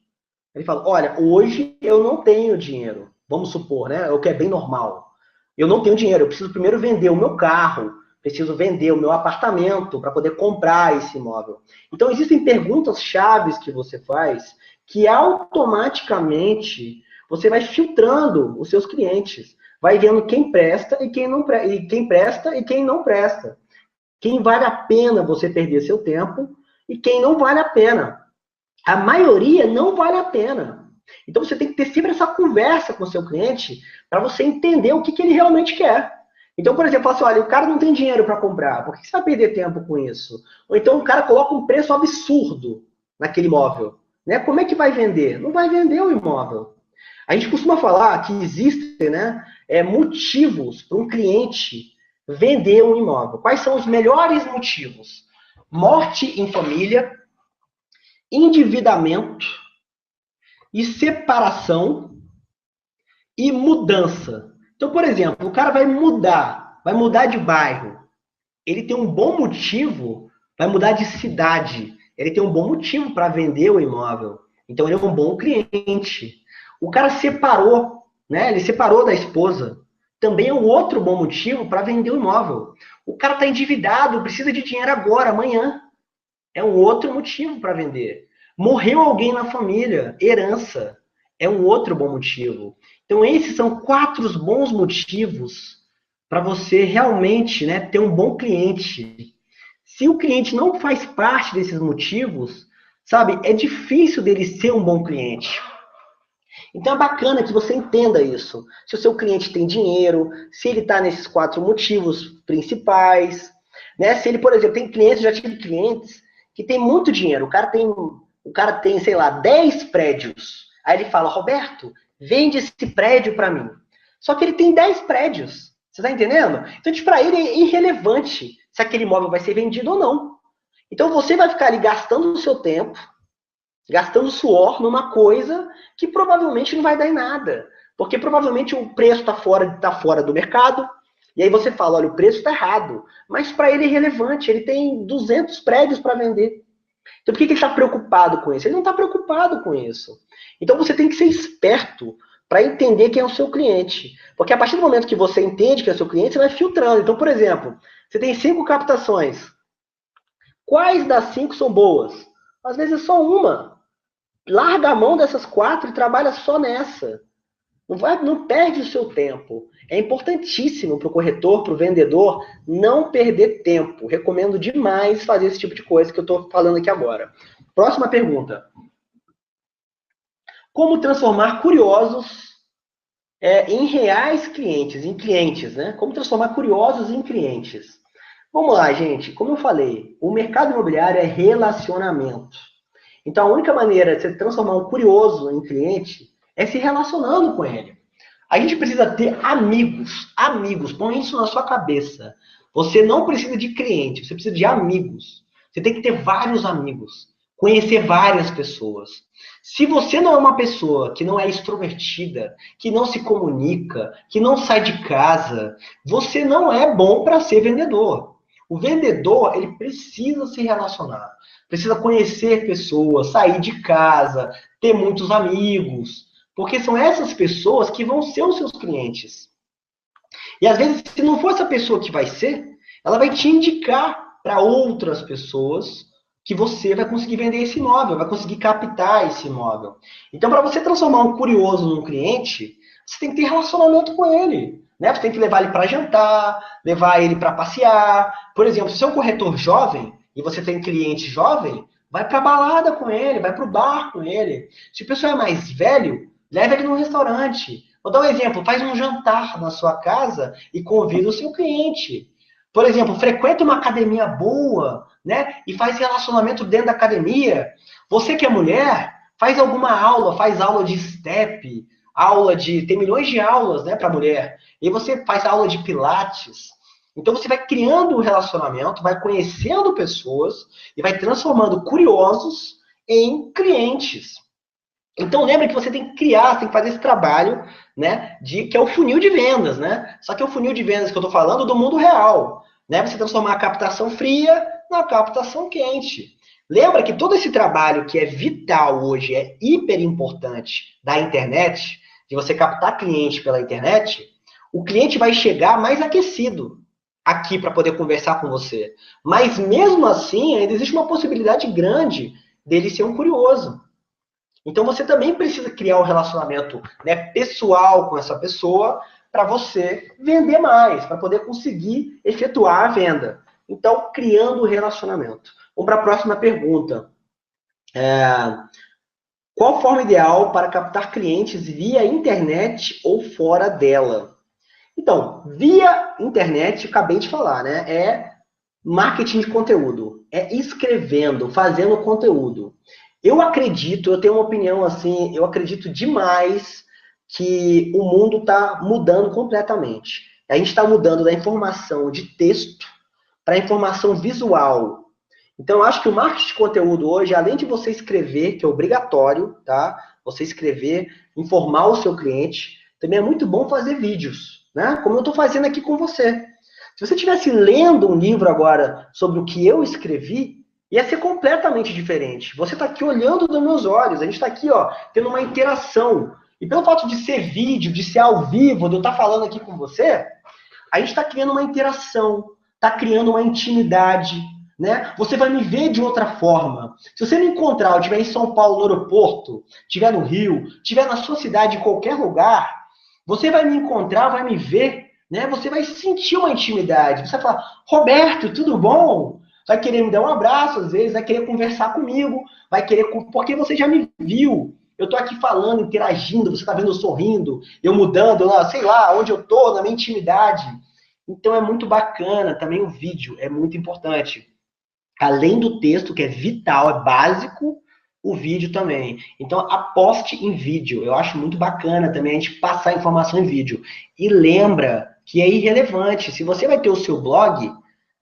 Ele fala: olha, hoje eu não tenho dinheiro. Vamos supor, né? O que é bem normal. Eu não tenho dinheiro, eu preciso primeiro vender o meu carro, preciso vender o meu apartamento para poder comprar esse imóvel. Então, existem perguntas chaves que você faz que automaticamente você vai filtrando os seus clientes. Vai vendo quem presta e quem não presta e quem não presta. Quem vale a pena você perder seu tempo e quem não vale a pena. A maioria não vale a pena. Então, você tem que ter sempre essa conversa com o seu cliente para você entender o que ele realmente quer. Então, por exemplo, fala assim: olha, o cara não tem dinheiro para comprar, por que você vai perder tempo com isso? Ou então o cara coloca um preço absurdo naquele imóvel. Né? Como é que vai vender? Não vai vender o imóvel. A gente costuma falar que existem, né, motivos para um cliente vender um imóvel. Quais são os melhores motivos? Morte em família, endividamento e separação e mudança. Então, por exemplo, o cara vai mudar de bairro. Ele tem um bom motivo, vai mudar de cidade. Ele tem um bom motivo para vender o imóvel. Então, ele é um bom cliente. O cara separou, né? Ele separou da esposa. Também é um outro bom motivo para vender o imóvel. O cara está endividado, precisa de dinheiro agora, amanhã. É um outro motivo para vender. Morreu alguém na família, herança. É um outro bom motivo. Então, esses são 4 bons motivos para você realmente, né, ter um bom cliente. Se o cliente não faz parte desses motivos, sabe, é difícil dele ser um bom cliente. Então, é bacana que você entenda isso. Se o seu cliente tem dinheiro, se ele está nesses 4 motivos principais, né? Se ele, por exemplo, tem clientes, já tive clientes que tem muito dinheiro. O cara tem, sei lá, 10 prédios. Aí ele fala: Roberto, vende esse prédio para mim. Só que ele tem 10 prédios. Você está entendendo? Então, para ele é irrelevante se aquele imóvel vai ser vendido ou não. Então, você vai ficar ali gastando o seu tempo, gastando suor numa coisa que provavelmente não vai dar em nada. Porque provavelmente o preço está fora do mercado. E aí você fala: olha, o preço está errado. Mas para ele é irrelevante. Ele tem 200 prédios para vender. Então, por que ele está preocupado com isso? Ele não está preocupado com isso. Então, você tem que ser esperto para entender quem é o seu cliente. Porque a partir do momento que você entende quem é o seu cliente, você vai filtrando. Então, por exemplo, você tem 5 captações. Quais das 5 são boas? Às vezes só uma. Larga a mão dessas 4 e trabalha só nessa. Não perde o seu tempo. É importantíssimo para o corretor, para o vendedor, não perder tempo. Recomendo demais fazer esse tipo de coisa que eu estou falando aqui agora. Próxima pergunta. Como transformar curiosos em reais clientes, em clientes, né? Como transformar curiosos em clientes? Vamos lá, gente. Como eu falei, o mercado imobiliário é relacionamento. Então, a única maneira de você transformar um curioso em cliente é se relacionando com ele. A gente precisa ter amigos. Amigos. Põe isso na sua cabeça. Você não precisa de cliente, você precisa de amigos. Você tem que ter vários amigos. Conhecer várias pessoas. Se você não é uma pessoa que não é extrovertida, que não se comunica, que não sai de casa, você não é bom para ser vendedor. O vendedor, ele precisa se relacionar. Precisa conhecer pessoas, sair de casa, ter muitos amigos. Porque são essas pessoas que vão ser os seus clientes. E às vezes, se não for essa pessoa que vai ser, ela vai te indicar para outras pessoas que você vai conseguir vender esse imóvel, vai conseguir captar esse imóvel. Então, para você transformar um curioso num cliente, você tem que ter relacionamento com ele. Né? Você tem que levar ele para jantar, levar ele para passear. Por exemplo, se você é um corretor jovem e você tem cliente jovem, vai para balada com ele, vai para o bar com ele. Se o pessoal é mais velho, leva ele num restaurante. Vou dar um exemplo, faz um jantar na sua casa e convida o seu cliente. Por exemplo, frequenta uma academia boa, né? E faz relacionamento dentro da academia. Você que é mulher, faz alguma aula, faz aula de step, tem milhões de aulas, né, para mulher. E você faz aula de pilates. Então você vai criando um relacionamento, vai conhecendo pessoas e vai transformando curiosos em clientes. Então lembra que você tem que criar, você tem que fazer esse trabalho, né, que é o funil de vendas, né? Só que é o funil de vendas que eu estou falando do mundo real, né? Você transformar a captação fria na captação quente. Lembra que todo esse trabalho que é vital hoje, é hiper importante da internet, de você captar cliente pela internet, o cliente vai chegar mais aquecido aqui para poder conversar com você. Mas mesmo assim, ainda existe uma possibilidade grande dele ser um curioso. Então você também precisa criar um relacionamento, né, pessoal com essa pessoa para você vender mais, para poder conseguir efetuar a venda. Então, criando o relacionamento. Vamos para a próxima pergunta. Qual forma ideal para captar clientes via internet ou fora dela? Então, via internet, acabei de falar, né? É marketing de conteúdo. É escrevendo, fazendo conteúdo. Eu tenho uma opinião assim, eu acredito demais que o mundo está mudando completamente. A gente está mudando da informação de texto para a informação visual. Então, eu acho que o marketing de conteúdo hoje, além de você escrever, que é obrigatório, tá? Você escrever, informar o seu cliente, também é muito bom fazer vídeos, né? Como eu estou fazendo aqui com você. Se você estivesse lendo um livro agora sobre o que eu escrevi, ia ser completamente diferente. Você está aqui olhando nos meus olhos, a gente está aqui, ó, tendo uma interação. E pelo fato de ser vídeo, de ser ao vivo, de eu estar falando aqui com você, a gente está criando uma interação, está criando uma intimidade, né? Você vai me ver de outra forma. Se você me encontrar, eu estiver em São Paulo, no aeroporto, estiver no Rio, estiver na sua cidade, em qualquer lugar, você vai me encontrar, vai me ver, né? Você vai sentir uma intimidade. Você vai falar, Roberto, tudo bom? Vai querer me dar um abraço, às vezes, vai querer conversar comigo, vai querer, porque você já me viu. Eu tô aqui falando, interagindo, você tá vendo eu sorrindo, eu mudando, sei lá, onde eu tô, na minha intimidade. Então é muito bacana, também o vídeo é muito importante. Além do texto, que é vital, é básico, o vídeo também. Então, aposte em vídeo. Eu acho muito bacana também a gente passar informação em vídeo. E lembra que é irrelevante. Se você vai ter o seu blog,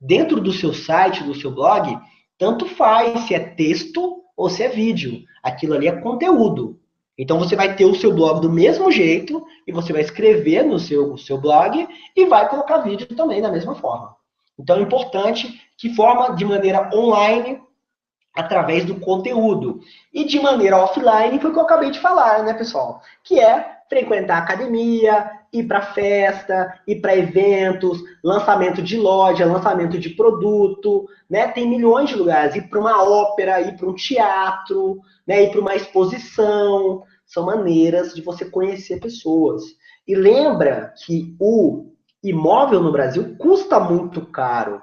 dentro do seu site, do seu blog, tanto faz se é texto ou se é vídeo. Aquilo ali é conteúdo. Então, você vai ter o seu blog do mesmo jeito e você vai escrever no seu blog e vai colocar vídeo também da mesma forma. Então, é importante que forma de maneira online, através do conteúdo. E de maneira offline, foi o que eu acabei de falar, né, pessoal? Que é frequentar a academia, ir para festa, ir para eventos, lançamento de loja, lançamento de produto, né? Tem milhões de lugares. Ir para uma ópera, ir para um teatro, né? Ir para uma exposição. São maneiras de você conhecer pessoas. E lembra que o imóvel no Brasil custa muito caro.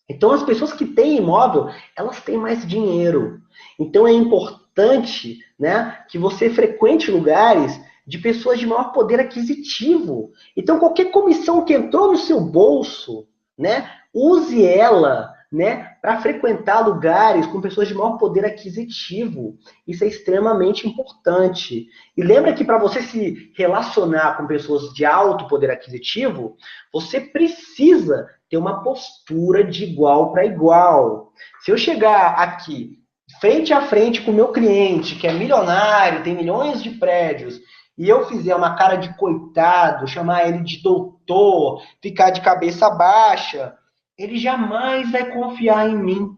Então, as pessoas que têm imóvel, elas têm mais dinheiro. Então, é importante, né, que você frequente lugares de pessoas de maior poder aquisitivo. Então, qualquer comissão que entrou no seu bolso, né, use ela né, para frequentar lugares com pessoas de maior poder aquisitivo. Isso é extremamente importante. E lembra que para você se relacionar com pessoas de alto poder aquisitivo, você precisa ter uma postura de igual para igual. Se eu chegar aqui, frente a frente com o meu cliente, que é milionário, tem milhões de prédios, e eu fizer uma cara de coitado, chamar ele de doutor, ficar de cabeça baixa, ele jamais vai confiar em mim.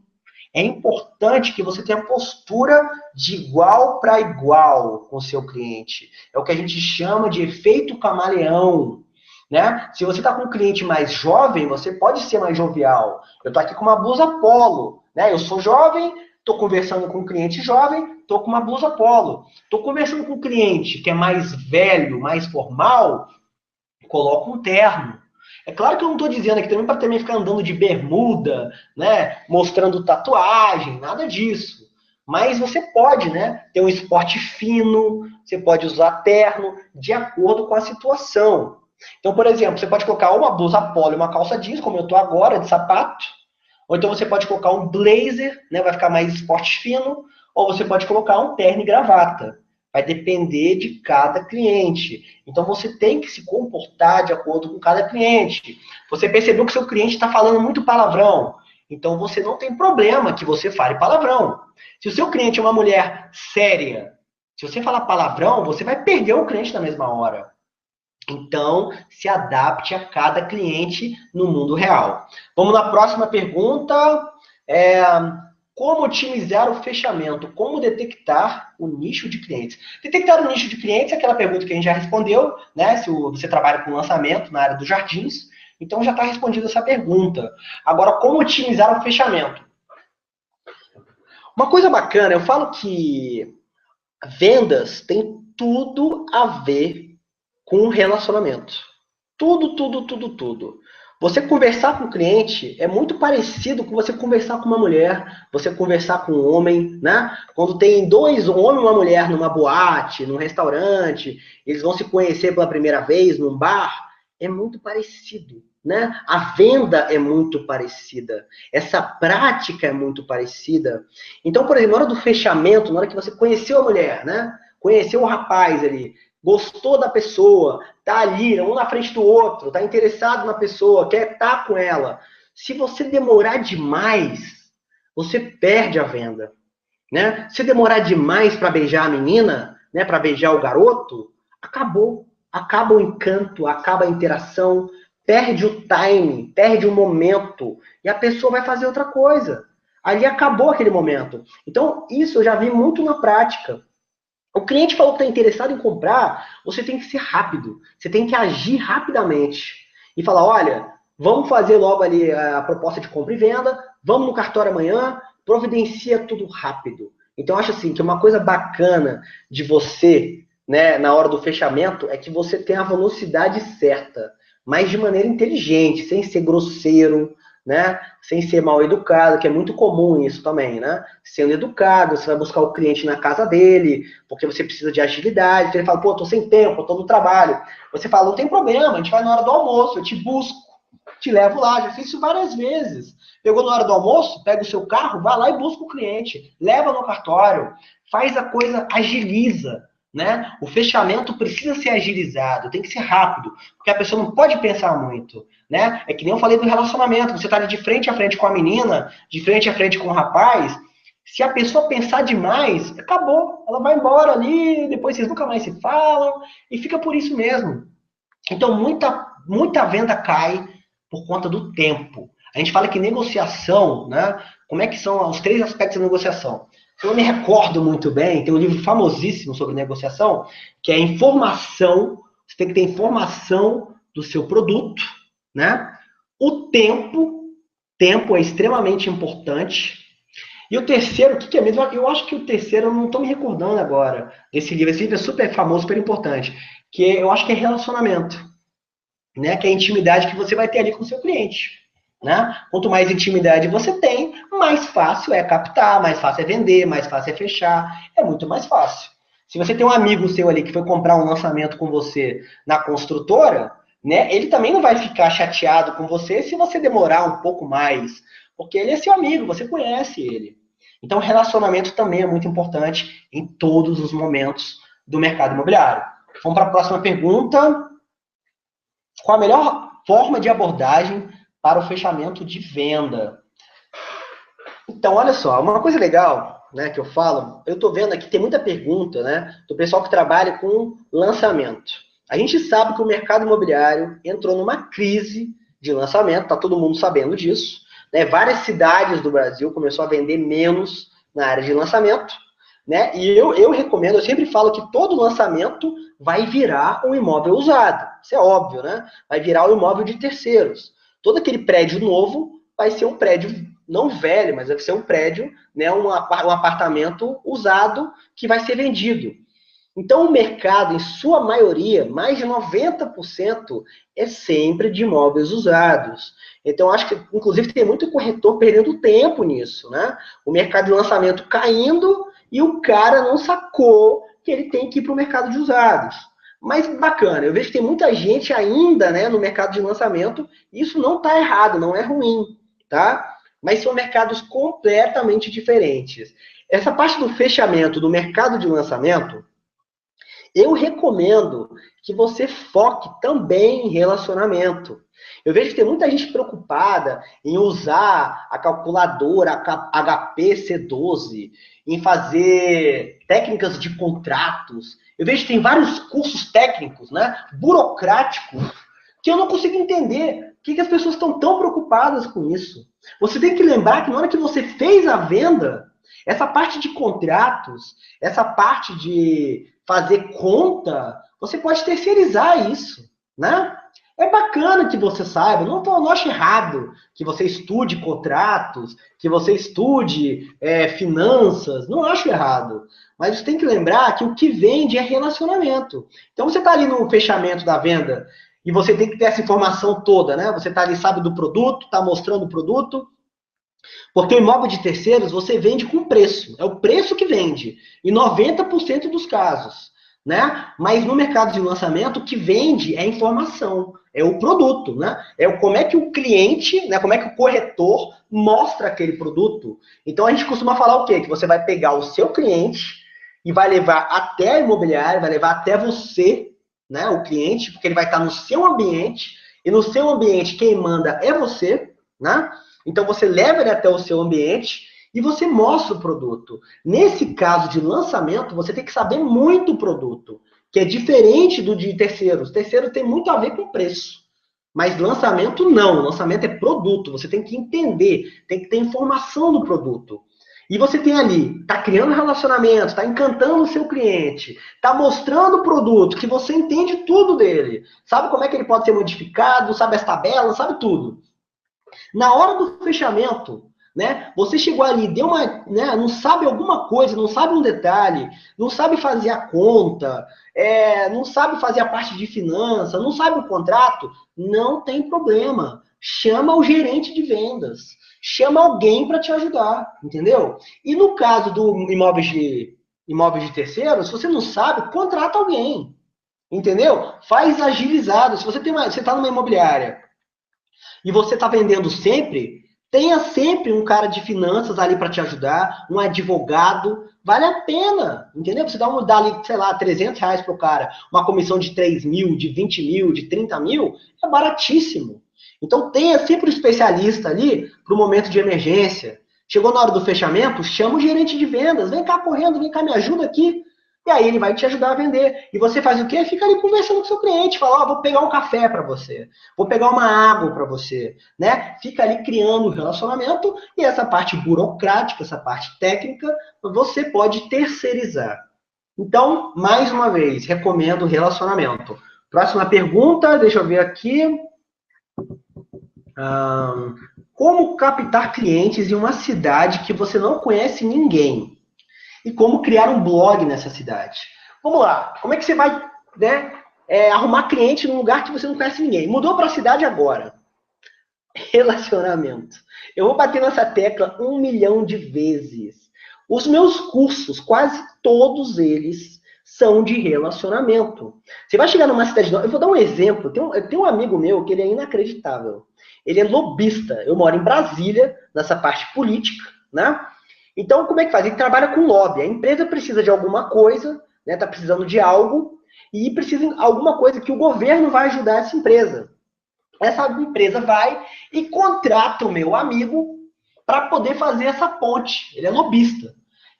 É importante que você tenha postura de igual para igual com o seu cliente. É o que a gente chama de efeito camaleão. Né? Se você está com um cliente mais jovem, você pode ser mais jovial. Eu estou aqui com uma blusa polo. Né? Eu sou jovem, estou conversando com um cliente jovem, estou com uma blusa polo. Estou conversando com um cliente que é mais velho, mais formal, coloco um terno. É claro que eu não estou dizendo aqui também para também ficar andando de bermuda, né, mostrando tatuagem, nada disso. Mas você pode, né, ter um esporte fino, você pode usar terno de acordo com a situação. Então, por exemplo, você pode colocar uma blusa polo e uma calça jeans, como eu estou agora, de sapato. Ou então você pode colocar um blazer, né, vai ficar mais esporte fino. Ou você pode colocar um terno e gravata. Vai depender de cada cliente. Então você tem que se comportar de acordo com cada cliente. Você percebeu que seu cliente está falando muito palavrão. Então você não tem problema que você fale palavrão. Se o seu cliente é uma mulher séria, se você falar palavrão, você vai perder o cliente na mesma hora. Então, se adapte a cada cliente no mundo real. Vamos na próxima pergunta. Como otimizar o fechamento? Como detectar o nicho de clientes? Detectar o nicho de clientes é aquela pergunta que a gente já respondeu, né? Se você trabalha com lançamento na área dos jardins, então já está respondida essa pergunta. Agora, como otimizar o fechamento? Uma coisa bacana, eu falo que vendas tem tudo a ver com relacionamento. Tudo, tudo, tudo, tudo. Você conversar com o cliente é muito parecido com você conversar com uma mulher, você conversar com um homem, né? Quando tem dois, um homem e uma mulher numa boate, num restaurante, eles vão se conhecer pela primeira vez num bar, é muito parecido, né? A venda é muito parecida, essa prática é muito parecida. Então, por exemplo, na hora do fechamento, na hora que você conheceu a mulher, né? Conheceu o rapaz ali, gostou da pessoa, tá ali, um na frente do outro, tá interessado na pessoa, quer estar com ela. Se você demorar demais, você perde a venda, né? Se demorar demais para beijar a menina, né, para beijar o garoto, acabou. Acaba o encanto, acaba a interação, perde o time, perde o momento, e a pessoa vai fazer outra coisa. Ali acabou aquele momento. Então, isso eu já vi muito na prática. O cliente falou que está interessado em comprar, você tem que ser rápido. Você tem que agir rapidamente. E falar, olha, vamos fazer logo ali a proposta de compra e venda, vamos no cartório amanhã, providencia tudo rápido. Então, eu acho assim, que uma coisa bacana de você, né, na hora do fechamento, é que você tem a velocidade certa, mas de maneira inteligente, sem ser grosseiro, né? Sem ser mal educado, que é muito comum isso também, né? Sendo educado, você vai buscar o cliente na casa dele, porque você precisa de agilidade. Então ele fala, pô, tô sem tempo, tô no trabalho. Você fala, não tem problema, a gente vai na hora do almoço, eu te busco, te levo lá. Já fiz isso várias vezes. Pegou na hora do almoço, pega o seu carro, vai lá e busca o cliente, leva no cartório, faz a coisa, agiliza. Né? O fechamento precisa ser agilizado, tem que ser rápido, porque a pessoa não pode pensar muito. Né? É que nem eu falei do relacionamento, você está de frente a frente com a menina, de frente a frente com o rapaz, se a pessoa pensar demais, acabou, ela vai embora ali, depois vocês nunca mais se falam, e fica por isso mesmo. Então, muita venda cai por conta do tempo. A gente fala que negociação, né? Como é que são os 3 aspectos da negociação? Eu não me recordo muito bem, tem um livro famosíssimo sobre negociação, que é a informação, você tem que ter informação do seu produto, né? O tempo é extremamente importante. E o terceiro, o que é mesmo? Eu acho que o terceiro, eu não estou me recordando agora desse livro. Esse livro é super famoso, super importante. Que eu acho que é relacionamento. Né? Que é a intimidade que você vai ter ali com o seu cliente. Né? Quanto mais intimidade você tem, mais fácil é captar, mais fácil é vender, mais fácil é fechar. É muito mais fácil. Se você tem um amigo seu ali que foi comprar um lançamento com você na construtora, né, ele também não vai ficar chateado com você se você demorar um pouco mais Porque ele é seu amigo, você conhece ele. Então, relacionamento também é muito importante em todos os momentos do mercado imobiliário. Vamos para a próxima pergunta. Qual a melhor forma de abordagem para o fechamento de venda? Então, olha só, uma coisa legal, né, que eu falo, eu estou vendo aqui, tem muita pergunta, né, do pessoal que trabalha com lançamento. A gente sabe que o mercado imobiliário entrou numa crise de lançamento, está todo mundo sabendo disso, né, várias cidades do Brasil começou a vender menos na área de lançamento, né, e eu recomendo, eu sempre falo que todo lançamento vai virar um imóvel usado, isso é óbvio, né, vai virar um imóvel de terceiros. Todo aquele prédio novo vai ser um prédio não velho, mas deve ser um prédio, né, um apartamento usado que vai ser vendido. Então, o mercado, em sua maioria, mais de 90%, é sempre de imóveis usados. Então, acho que, inclusive, tem muito corretor perdendo tempo nisso, né? O mercado de lançamento caindo e o cara não sacou que ele tem que ir para o mercado de usados. Mas bacana, eu vejo que tem muita gente ainda, né, no mercado de lançamento, e isso não está errado, não é ruim, tá? Mas são mercados completamente diferentes. Essa parte do fechamento do mercado de lançamento, eu recomendo que você foque também em relacionamento. Eu vejo que tem muita gente preocupada em usar a calculadora HPC12, em fazer técnicas de contratos. Eu vejo que tem vários cursos técnicos, né, burocráticos, que eu não consigo entender. Por que as pessoas estão tão preocupadas com isso? Você tem que lembrar que na hora que você fez a venda, essa parte de contratos, essa parte de fazer conta, você pode terceirizar isso, né? É bacana que você saiba, não acho errado que você estude contratos, que você estude finanças, não acho errado. Mas você tem que lembrar que o que vende é relacionamento. Então você está ali no fechamento da venda e você tem que ter essa informação toda, né? Você está ali, sabe do produto, está mostrando o produto, porque o imóvel de terceiros você vende com preço, é o preço que vende, em 90% dos casos, né? Mas no mercado de lançamento, o que vende é a informação, é o produto, né? É como é que o cliente, né? Como é que o corretor mostra aquele produto. Então a gente costuma falar o quê? Que você vai pegar o seu cliente e vai levar até a imobiliária, vai levar até você, né? O cliente, porque ele vai estar no seu ambiente, e no seu ambiente quem manda é você, né? Então você leva ele até o seu ambiente e você mostra o produto. Nesse caso de lançamento, você tem que saber muito o produto, que é diferente do de terceiros. Terceiro tem muito a ver com preço. Mas lançamento não, lançamento é produto, você tem que entender, tem que ter informação do produto. E você tem ali, está criando relacionamento, está encantando o seu cliente, está mostrando o produto, que você entende tudo dele, sabe como é que ele pode ser modificado, sabe as tabelas, sabe tudo. Na hora do fechamento, né, você chegou ali, deu uma, né, não sabe alguma coisa, não sabe um detalhe, não sabe fazer a conta, não sabe fazer a parte de finança, não sabe o contrato, não tem problema. Chama o gerente de vendas, chama alguém para te ajudar, entendeu? E no caso do imóveis de terceiro, se você não sabe, contrata alguém, entendeu? Faz agilizado. Se você você está numa imobiliária e você está vendendo sempre, tenha sempre um cara de finanças ali para te ajudar, um advogado, vale a pena, entendeu? Você dá ali, sei lá, R$ 300 para o cara, uma comissão de 3 mil, de 20 mil, de 30 mil, é baratíssimo. Então tenha sempre um especialista ali para o momento de emergência. Chegou na hora do fechamento, chama o gerente de vendas, vem cá correndo, vem cá, me ajuda aqui. E aí ele vai te ajudar a vender. E você faz o quê? Fica ali conversando com o seu cliente, fala, vou pegar um café para você, vou pegar uma água para você, né? Fica ali criando um relacionamento e essa parte burocrática, essa parte técnica, você pode terceirizar. Então, mais uma vez, recomendo relacionamento. Próxima pergunta, deixa eu ver aqui. Como captar clientes em uma cidade que você não conhece ninguém? E como criar um blog nessa cidade. Vamos lá, como é que você vai, né, arrumar cliente num lugar que você não conhece ninguém? Mudou para a cidade agora. Relacionamento. Eu vou bater nessa tecla 1 milhão de vezes. Os meus cursos, quase todos eles, são de relacionamento. Você vai chegar numa cidade nova, eu vou dar um exemplo, tem um amigo meu que ele é inacreditável. Ele é lobista, eu moro em Brasília, nessa parte política, né? Então, como é que faz? Ele trabalha com lobby, a empresa precisa de alguma coisa, né? Tá precisando de algo, e precisa de alguma coisa que o governo vai ajudar essa empresa. Essa empresa vai e contrata o meu amigo para poder fazer essa ponte. Ele é lobista.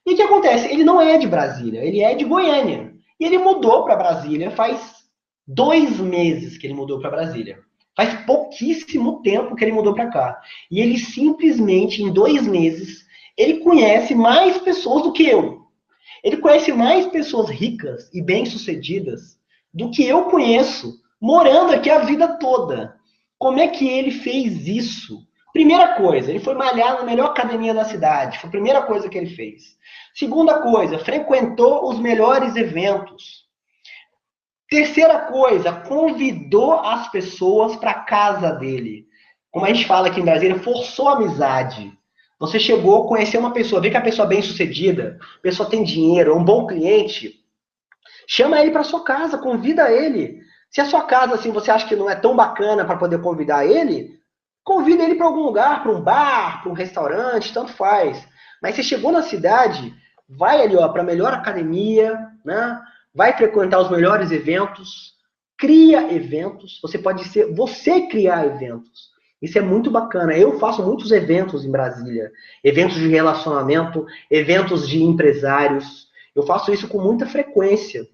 E o que acontece? Ele não é de Brasília, ele é de Goiânia. E ele mudou para Brasília faz 2 meses que ele mudou para Brasília. Faz pouquíssimo tempo que ele mudou para cá. E ele simplesmente, em 2 meses, ele conhece mais pessoas do que eu. Ele conhece mais pessoas ricas e bem-sucedidas do que eu conheço, morando aqui a vida toda. Como é que ele fez isso? Primeira coisa, ele foi malhar na melhor academia da cidade. Foi a primeira coisa que ele fez. Segunda coisa, frequentou os melhores eventos. Terceira coisa, convidou as pessoas para casa dele. Como a gente fala aqui em Brasília, forçou a amizade. Você chegou, conheceu uma pessoa, vê que a pessoa é bem-sucedida, a pessoa tem dinheiro, é um bom cliente, chama ele para sua casa, convida ele. Se a sua casa, assim, você acha que não é tão bacana para poder convidar ele, convida ele para algum lugar, para um bar, para um restaurante, tanto faz. Mas você chegou na cidade, vai ali, ó, para a melhor academia, né? Vai frequentar os melhores eventos, cria eventos. Você pode ser você criar eventos. Isso é muito bacana. Eu faço muitos eventos em Brasília, eventos de relacionamento, eventos de empresários. Eu faço isso com muita frequência.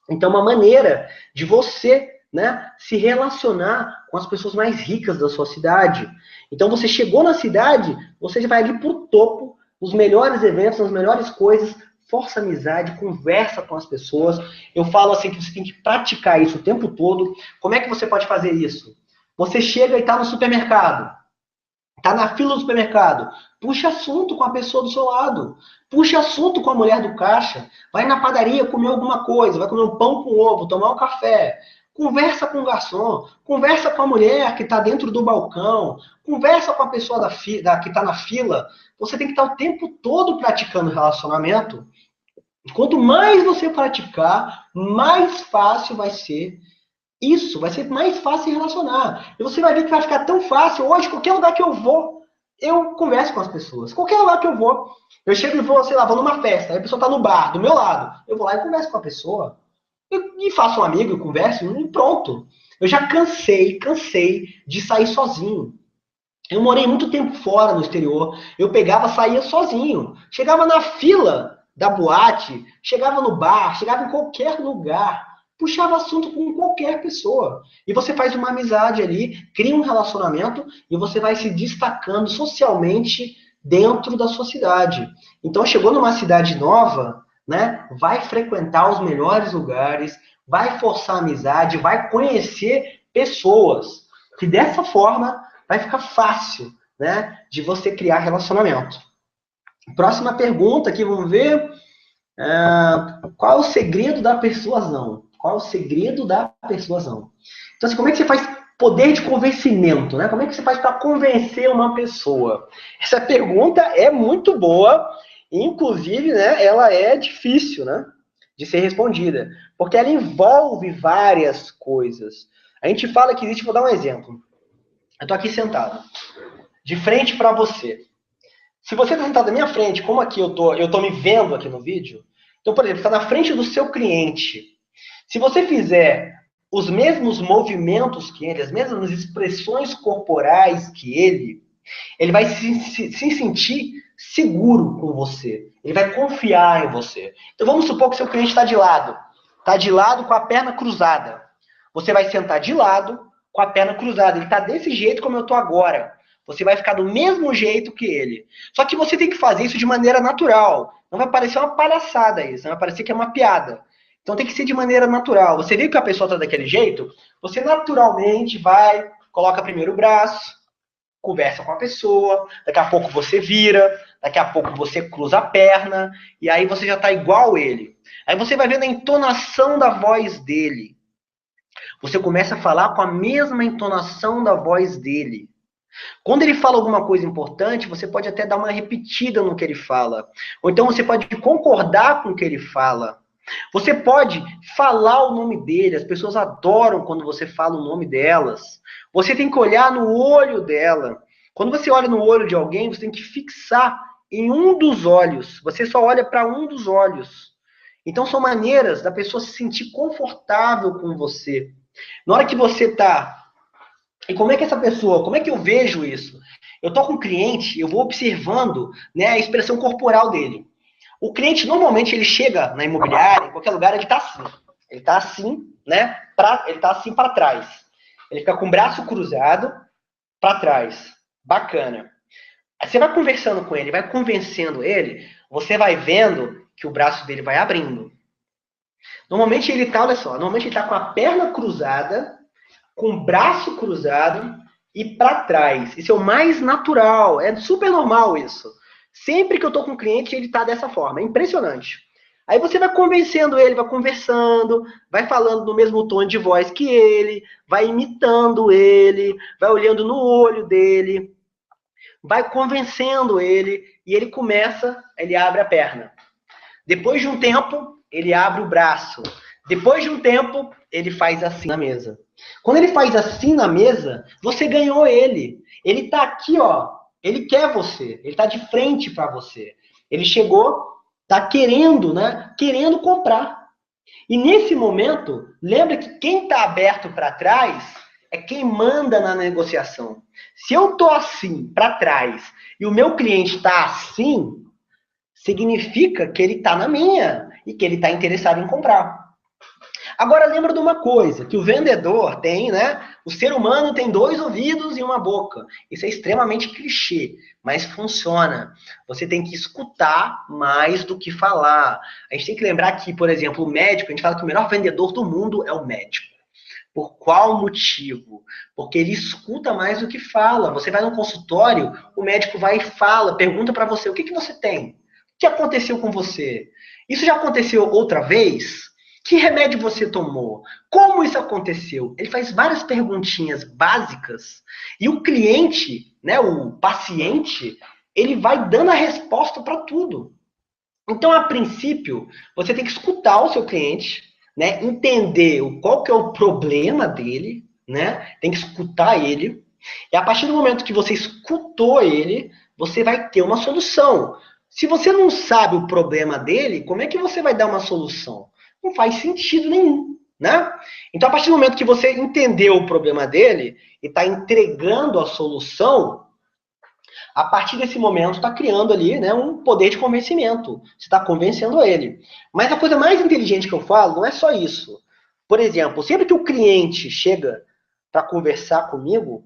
Então, uma maneira de você, né, se relacionar com as pessoas mais ricas da sua cidade. Então, você chegou na cidade, você vai ali pro topo, os melhores eventos, as melhores coisas, força amizade, conversa com as pessoas. Eu falo assim que você tem que praticar isso o tempo todo. Como é que você pode fazer isso? Você chega e está no supermercado. Está na fila do supermercado. Puxa assunto com a pessoa do seu lado. Puxa assunto com a mulher do caixa. Vai na padaria comer alguma coisa. Vai comer um pão com ovo, tomar um café. Conversa com o garçom. Conversa com a mulher que está dentro do balcão. Conversa com a pessoa que está na fila. Você tem que estar o tempo todo praticando relacionamento. Quanto mais você praticar, mais fácil vai ser isso, vai ser mais fácil se relacionar. E você vai ver que vai ficar tão fácil. Hoje, qualquer lugar que eu vou, eu converso com as pessoas. Qualquer lugar que eu vou, eu chego e vou, sei lá, vou numa festa, aí a pessoa tá no bar, do meu lado. Eu vou lá e converso com a pessoa. E faço um amigo, eu converso e pronto. Eu já cansei de sair sozinho. Eu morei muito tempo fora no exterior. Eu pegava, saía sozinho. Chegava na fila da boate, chegava no bar, chegava em qualquer lugar. Puxava assunto com qualquer pessoa. E você faz uma amizade ali, cria um relacionamento e você vai se destacando socialmente dentro da sua cidade. Então, chegou numa cidade nova, né? Vai frequentar os melhores lugares, vai forçar amizade, vai conhecer pessoas. Que dessa forma vai ficar fácil, né? De você criar relacionamento. Próxima pergunta aqui, vamos ver. Qual é o segredo da persuasão? Qual é o segredo da persuasão? Então, assim, como é que você faz poder de convencimento, né? Como é que você faz para convencer uma pessoa? Essa pergunta é muito boa, inclusive, né, ela é difícil, né, de ser respondida, porque ela envolve várias coisas. A gente fala que existe, vou dar um exemplo. Eu estou aqui sentado, de frente para você. Se você está sentado na minha frente, como aqui eu tô me vendo aqui no vídeo, então, por exemplo, está na frente do seu cliente. Se você fizer os mesmos movimentos que ele, as mesmas expressões corporais que ele vai se sentir seguro com você. Ele vai confiar em você. Então, vamos supor que seu cliente está de lado. Está de lado com a perna cruzada. Você vai sentar de lado com a perna cruzada. Ele está desse jeito como eu estou agora. Você vai ficar do mesmo jeito que ele. Só que você tem que fazer isso de maneira natural. Não vai parecer uma palhaçada isso. Não vai parecer que é uma piada. Então tem que ser de maneira natural. Você vê que a pessoa está daquele jeito, você naturalmente vai, coloca primeiro o braço, conversa com a pessoa, daqui a pouco você vira, daqui a pouco você cruza a perna, e aí você já está igual ele. Aí você vai vendo a entonação da voz dele. Você começa a falar com a mesma entonação da voz dele. Quando ele fala alguma coisa importante, você pode até dar uma repetida no que ele fala. Ou então você pode concordar com o que ele fala. Você pode falar o nome dele, as pessoas adoram quando você fala o nome delas. Você tem que olhar no olho dela. Quando você olha no olho de alguém, você tem que fixar em um dos olhos. Você só olha para um dos olhos. Então são maneiras da pessoa se sentir confortável com você. Na hora que você tá... E como é que essa pessoa, como é que eu vejo isso? Eu tô com um cliente, eu vou observando, né, a expressão corporal dele. O cliente, normalmente, ele chega na imobiliária, em qualquer lugar, ele tá assim. Ele tá assim, né? Ele tá assim para trás. Ele fica com o braço cruzado para trás. Bacana. Aí você vai conversando com ele, vai convencendo ele, você vai vendo que o braço dele vai abrindo. Normalmente ele tá, olha só, normalmente ele tá com a perna cruzada, com o braço cruzado e para trás. Isso é o mais natural, é super normal isso. Sempre que eu tô com um cliente, ele tá dessa forma, é impressionante. Aí você vai convencendo ele, vai conversando, vai falando no mesmo tom de voz que ele, vai imitando ele, vai olhando no olho dele, vai convencendo ele, e ele começa, ele abre a perna. Depois de um tempo, ele abre o braço. Depois de um tempo, ele faz assim na mesa. Quando ele faz assim na mesa, você ganhou ele. Ele tá aqui, ó. Ele quer você. Ele tá de frente para você. Ele chegou, tá querendo, né? Querendo comprar. E nesse momento, lembra que quem tá aberto para trás é quem manda na negociação. Se eu tô assim para trás e o meu cliente tá assim, significa que ele está na minha e que ele está interessado em comprar. Agora lembra de uma coisa, que o vendedor tem, né? O ser humano tem 2 ouvidos e uma boca. Isso é extremamente clichê, mas funciona. Você tem que escutar mais do que falar. A gente tem que lembrar que, por exemplo, o médico, a gente fala que o melhor vendedor do mundo é o médico. Por qual motivo? Porque ele escuta mais do que fala. Você vai no consultório, o médico vai e fala, pergunta para você, o que você tem? O que aconteceu com você? Isso já aconteceu outra vez? Que remédio você tomou? Como isso aconteceu? Ele faz várias perguntinhas básicas e o cliente, né, o paciente, ele vai dando a resposta para tudo. Então, a princípio, você tem que escutar o seu cliente, né, entender qual que é o problema dele, né, tem que escutar ele, e a partir do momento que você escutou ele, você vai ter uma solução. Se você não sabe o problema dele, como é que você vai dar uma solução? Não faz sentido nenhum, né? Então, a partir do momento que você entendeu o problema dele e está entregando a solução, a partir desse momento está criando ali, né, um poder de convencimento. Você está convencendo ele. Mas a coisa mais inteligente que eu falo não é só isso. Por exemplo, sempre que o cliente chega para conversar comigo,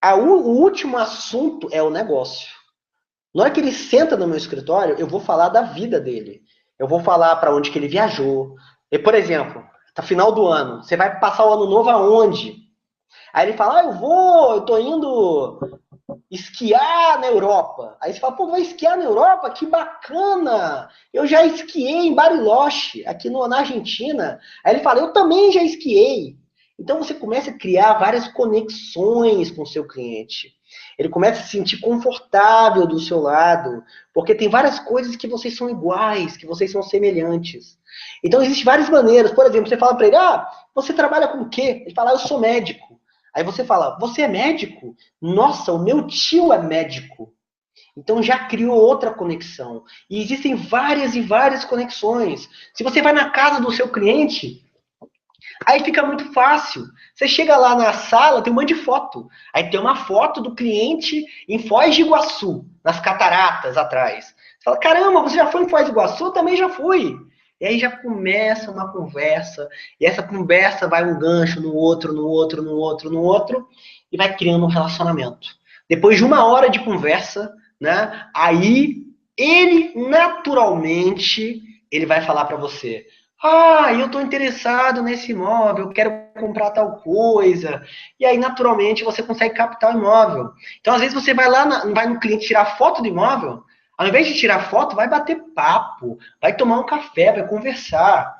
o último assunto é o negócio. Na hora que ele senta no meu escritório, eu vou falar da vida dele. Eu vou falar para onde que ele viajou. E, por exemplo, tá final do ano, você vai passar o ano novo aonde? Aí ele fala, eu tô indo esquiar na Europa. Aí você fala, pô, vai esquiar na Europa? Que bacana! Eu já esquiei em Bariloche, aqui na Argentina. Aí ele fala, eu também já esquiei. Então você começa a criar várias conexões com o seu cliente. Ele começa a se sentir confortável do seu lado, porque tem várias coisas que vocês são iguais, que vocês são semelhantes. Então existem várias maneiras. Por exemplo, você fala para ele, você trabalha com o quê? Ele fala, eu sou médico. Aí você fala, você é médico? Nossa, o meu tio é médico. Então já criou outra conexão. E existem várias e várias conexões. Se você vai na casa do seu cliente, aí fica muito fácil. Você chega lá na sala, tem um monte de foto. Aí tem uma foto do cliente em Foz de Iguaçu, nas cataratas atrás. Você fala, caramba, você já foi em Foz de Iguaçu? Eu também já fui. E aí já começa uma conversa, e essa conversa vai um gancho no outro, no outro, no outro, no outro, e vai criando um relacionamento. Depois de 1 hora de conversa, né, aí ele naturalmente ele vai falar para você, eu estou interessado nesse imóvel, quero comprar tal coisa. E aí, naturalmente, você consegue captar o imóvel. Então, às vezes, você vai lá, vai no cliente tirar foto do imóvel, ao invés de tirar foto, vai bater papo, vai tomar um café, vai conversar.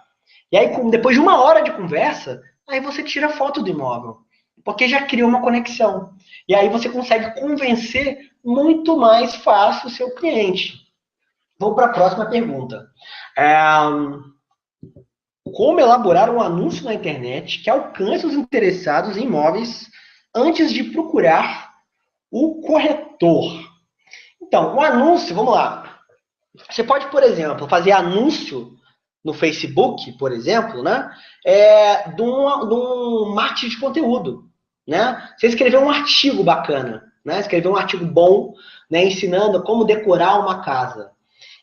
E aí, depois de 1 hora de conversa, aí você tira foto do imóvel. Porque já criou uma conexão. E aí você consegue convencer muito mais fácil o seu cliente. Vou para a próxima pergunta. Como elaborar um anúncio na internet que alcance os interessados em imóveis antes de procurar o corretor. Então, o anúncio, vamos lá. Você pode, por exemplo, fazer anúncio no Facebook, por exemplo, né? De um marketing de conteúdo, né? Você escrever um artigo bacana, né? Escrever um artigo bom, né? Ensinando como decorar uma casa,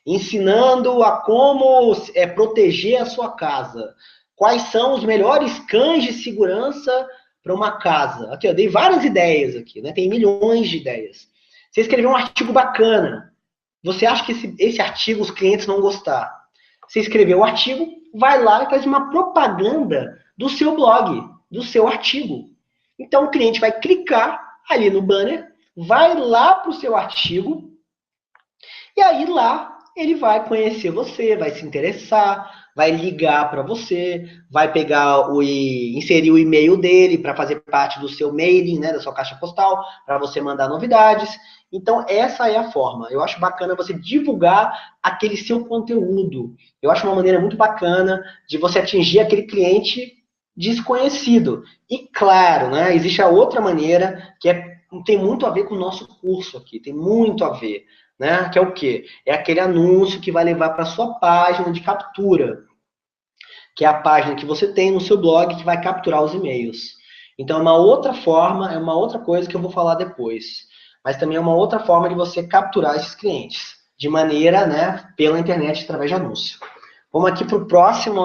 ensinando a como proteger a sua casa, quais são os melhores cães de segurança para uma casa. Aqui, eu dei várias ideias aqui, né? Tem milhões de ideias. Você escreveu um artigo bacana. Você acha que esse artigo os clientes vão gostar? Você escreveu o artigo, vai lá e faz uma propaganda do seu blog, do seu artigo. Então o cliente vai clicar ali no banner, vai lá para o seu artigo, e aí lá ele vai conhecer você, vai se interessar, vai ligar para você, vai pegar inserir o e-mail dele para fazer parte do seu mailing, né, da sua caixa postal, para você mandar novidades. Então essa é a forma. Eu acho bacana você divulgar aquele seu conteúdo. Eu acho uma maneira muito bacana de você atingir aquele cliente desconhecido. E claro, né, existe a outra maneira tem muito a ver com o nosso curso aqui, tem muito a ver. Né? Que é o quê? É aquele anúncio que vai levar para a sua página de captura, que é a página que você tem no seu blog que vai capturar os e-mails. Então, é uma outra forma, é uma outra coisa que eu vou falar depois. Mas também é uma outra forma de você capturar esses clientes, de maneira, né, pela internet, através de anúncio. Vamos aqui para o próximo.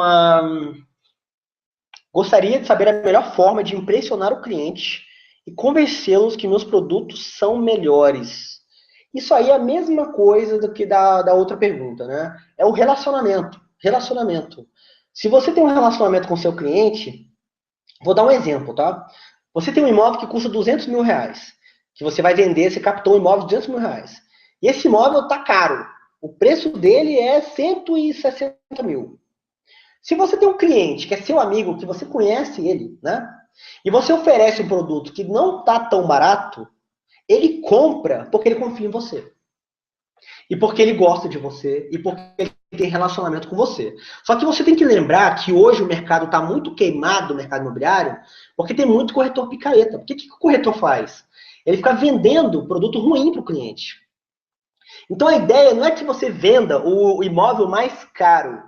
Gostaria de saber a melhor forma de impressionar o cliente e convencê-los que meus produtos são melhores. Isso aí é a mesma coisa do que da outra pergunta, né? É o relacionamento. Relacionamento. Se você tem um relacionamento com seu cliente, vou dar um exemplo, tá? Você tem um imóvel que custa R$ 200.000, que você vai vender, você captou um imóvel de R$ 200.000. E esse imóvel está caro. O preço dele é 160 mil. Se você tem um cliente que é seu amigo, que você conhece ele, né? E você oferece um produto que não está tão barato, ele compra porque ele confia em você. E porque ele gosta de você. E porque ele tem relacionamento com você. Só que você tem que lembrar que hoje o mercado está muito queimado, o mercado imobiliário, porque tem muito corretor picareta. O que o corretor faz? Ele fica vendendo produto ruim para o cliente. Então a ideia não é que você venda o imóvel mais caro,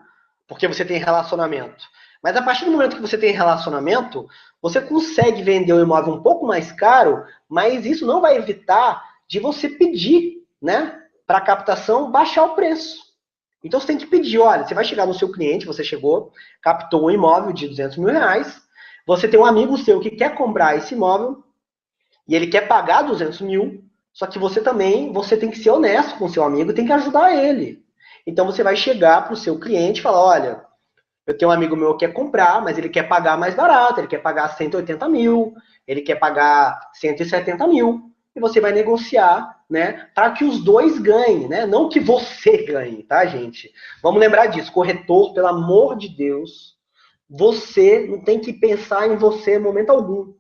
porque você tem relacionamento. Mas a partir do momento que você tem relacionamento, você consegue vender o imóvel um pouco mais caro, mas isso não vai evitar de você pedir, né, para a captação baixar o preço. Então você tem que pedir, olha, você vai chegar no seu cliente, você chegou, captou um imóvel de R$ 200.000, você tem um amigo seu que quer comprar esse imóvel e ele quer pagar 200 mil, só que você tem que ser honesto com o seu amigo e tem que ajudar ele. Então você vai chegar para o seu cliente e falar, olha, eu tenho um amigo meu que quer comprar, mas ele quer pagar mais barato, ele quer pagar 180 mil, ele quer pagar 170 mil, e você vai negociar, né, para que os dois ganhem, né, não que você ganhe, tá, gente? Vamos lembrar disso, corretor, pelo amor de Deus, você não tem que pensar em você em momento algum.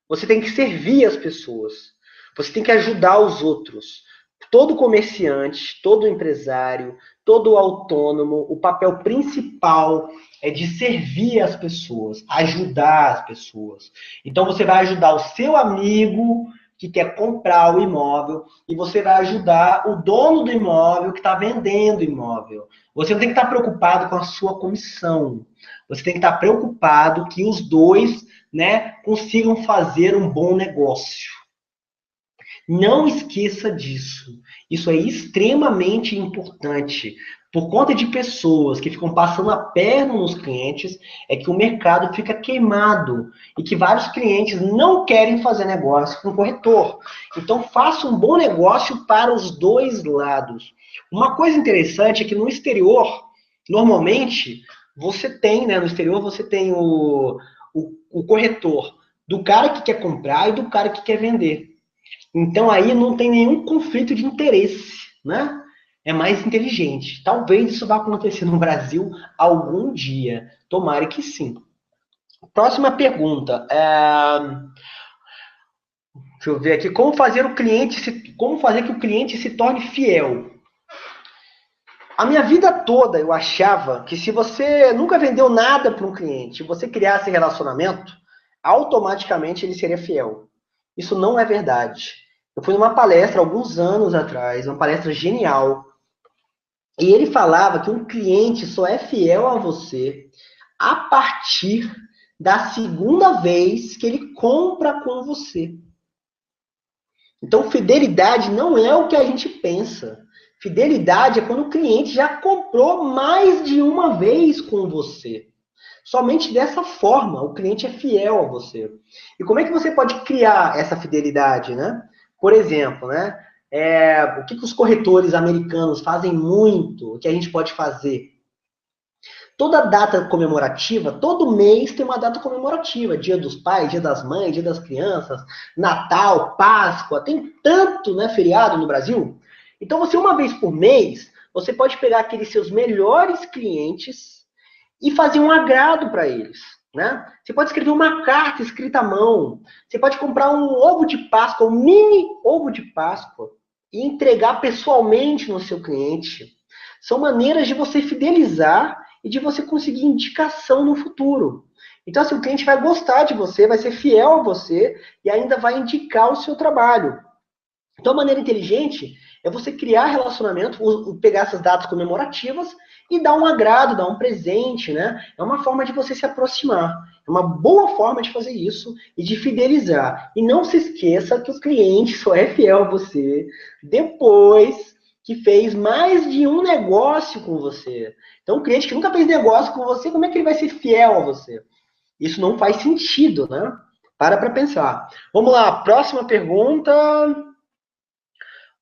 Você tem que servir as pessoas. Você tem que ajudar os outros. Todo comerciante, todo empresário, todo autônomo, o papel principal é de servir as pessoas, ajudar as pessoas. Então você vai ajudar o seu amigo que quer comprar o imóvel e você vai ajudar o dono do imóvel que está vendendo o imóvel. Você não tem que estar preocupado com a sua comissão. Você tem que estar preocupado que os dois, né, consigam fazer um bom negócio. Não esqueça disso. Isso é extremamente importante. Por conta de pessoas que ficam passando a perna nos clientes, é que o mercado fica queimado e que vários clientes não querem fazer negócio com o corretor. Então, faça um bom negócio para os dois lados. Uma coisa interessante é que no exterior, normalmente, você tem, né, no exterior você tem o corretor do cara que quer comprar e do cara que quer vender. Então aí não tem nenhum conflito de interesse, né? É mais inteligente. Talvez isso vá acontecer no Brasil algum dia. Tomara que sim. Próxima pergunta. Deixa eu ver aqui. Como fazer que o cliente se torne fiel? A minha vida toda eu achava que se você nunca vendeu nada para um cliente, você criasse relacionamento, automaticamente ele seria fiel. Isso não é verdade. Eu fui numa palestra alguns anos atrás, uma palestra genial, e ele falava que um cliente só é fiel a você a partir da segunda vez que ele compra com você. Então, fidelidade não é o que a gente pensa. Fidelidade é quando o cliente já comprou mais de uma vez com você. Somente dessa forma o cliente é fiel a você. E como é que você pode criar essa fidelidade, né? Por exemplo, né? O que os corretores americanos fazem muito, o que a gente pode fazer? Toda data comemorativa, todo mês tem uma data comemorativa. Dia dos pais, dia das mães, dia das crianças, Natal, Páscoa, tem tanto, né, feriado no Brasil. Então você, uma vez por mês, você pode pegar aqueles seus melhores clientes e fazer um agrado para eles. Né? Você pode escrever uma carta escrita à mão. Você pode comprar um ovo de Páscoa, um mini ovo de Páscoa, e entregar pessoalmente no seu cliente. São maneiras de você fidelizar e de você conseguir indicação no futuro. Então, assim, o cliente vai gostar de você, vai ser fiel a você e ainda vai indicar o seu trabalho. Então, a maneira inteligente é você criar relacionamento, pegar essas datas comemorativas e dar um agrado, dar um presente, né? É uma forma de você se aproximar. É uma boa forma de fazer isso e de fidelizar. E não se esqueça que o cliente só é fiel a você depois que fez mais de um negócio com você. Então, o cliente que nunca fez negócio com você, como é que ele vai ser fiel a você? Isso não faz sentido, né? Para pensar. Vamos lá, próxima pergunta.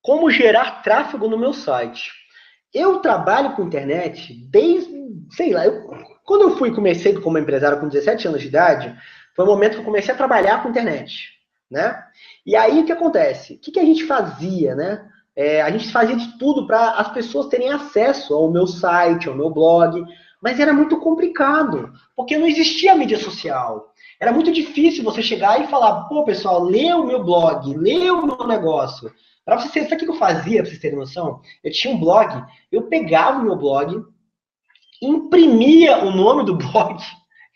Como gerar tráfego no meu site? Eu trabalho com internet desde, sei lá, quando eu comecei como empresário com 17 anos de idade, foi o momento que eu comecei a trabalhar com internet, né? E aí o que acontece? O que a gente fazia, né? A gente fazia de tudo para as pessoas terem acesso ao meu site, ao meu blog, mas era muito complicado, porque não existia mídia social. Era muito difícil você chegar e falar, pô, pessoal, lê o meu blog, lê o meu negócio. Para vocês, sabe o que eu fazia, para vocês terem noção? Eu tinha um blog, eu pegava o meu blog, imprimia o nome do blog,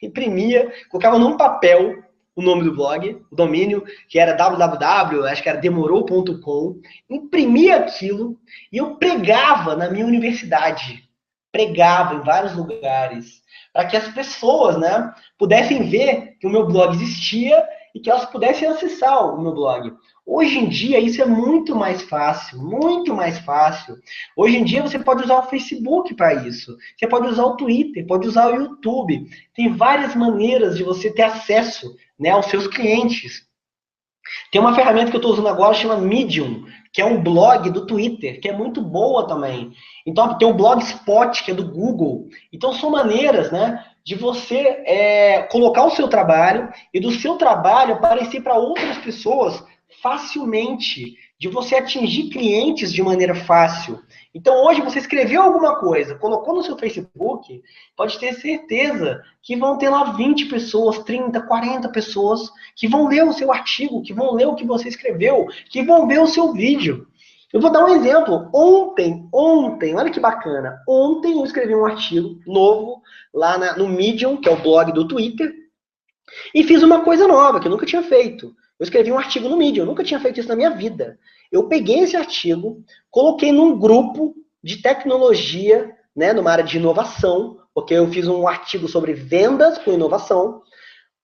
imprimia, colocava num papel o nome do blog, o domínio, que era www, acho que era demorou.com, imprimia aquilo e eu pregava na minha universidade. Pregava em vários lugares, para que as pessoas, né, pudessem ver que o meu blog existia e que elas pudessem acessar o meu blog. Hoje em dia isso é muito mais fácil, muito mais fácil. Hoje em dia você pode usar o Facebook para isso, você pode usar o Twitter, pode usar o YouTube. Tem várias maneiras de você ter acesso, né, aos seus clientes. Tem uma ferramenta que eu estou usando agora, chama Medium, que é um blog do Twitter, que é muito boa também. Então, tem o Blogspot, que é do Google. Então, são maneiras, né, de você colocar o seu trabalho e do seu trabalho aparecer para outras pessoas facilmente, de você atingir clientes de maneira fácil. Então, hoje, você escreveu alguma coisa, colocou no seu Facebook, pode ter certeza que vão ter lá 20 pessoas, 30, 40 pessoas que vão ler o seu artigo, que vão ler o que você escreveu, que vão ver o seu vídeo. Eu vou dar um exemplo. Ontem, olha que bacana. Ontem eu escrevi um artigo novo lá no Medium, que é o blog do Twitter, e fiz uma coisa nova que eu nunca tinha feito. Eu escrevi um artigo no Medium, eu nunca tinha feito isso na minha vida. Eu peguei esse artigo, coloquei num grupo de tecnologia, né, numa área de inovação, porque eu fiz um artigo sobre vendas com inovação,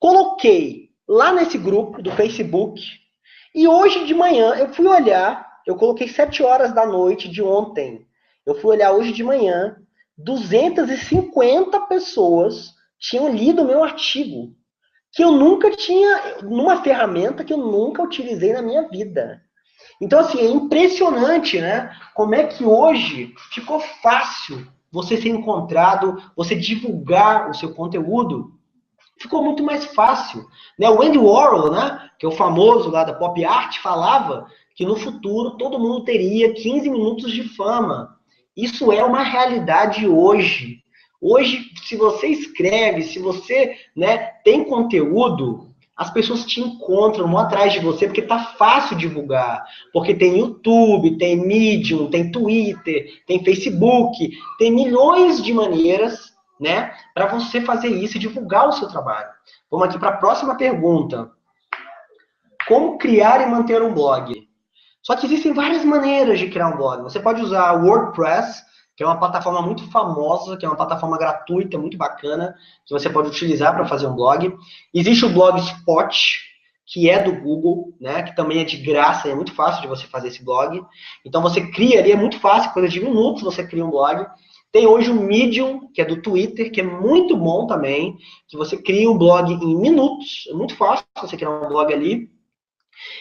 coloquei lá nesse grupo do Facebook, e hoje de manhã eu fui olhar, eu coloquei 7 horas da noite de ontem, eu fui olhar hoje de manhã, 250 pessoas tinham lido o meu artigo, que eu nunca tinha, numa ferramenta que eu nunca utilizei na minha vida. Então, assim, é impressionante, né? Como é que hoje ficou fácil você ser encontrado, você divulgar o seu conteúdo. Ficou muito mais fácil. Né? O Andy Warhol, né, que é o famoso lá da pop art, falava que no futuro todo mundo teria 15 minutos de fama. Isso é uma realidade hoje. Hoje, se você escreve, se você, né, tem conteúdo, as pessoas te encontram, vão atrás de você, porque tá fácil divulgar. Porque tem YouTube, tem Medium, tem Twitter, tem Facebook, tem milhões de maneiras, né, para você fazer isso e divulgar o seu trabalho. Vamos aqui para a próxima pergunta. Como criar e manter um blog? Só que existem várias maneiras de criar um blog. Você pode usar o WordPress, que é uma plataforma muito famosa, que é uma plataforma gratuita, muito bacana, que você pode utilizar para fazer um blog. Existe o Blogspot, que é do Google, né, que também é de graça, é muito fácil de você fazer esse blog. Então você cria ali, é muito fácil, coisa de minutos você cria um blog. Tem hoje o Medium, que é do Twitter, que é muito bom também, que você cria um blog em minutos, é muito fácil você criar um blog ali.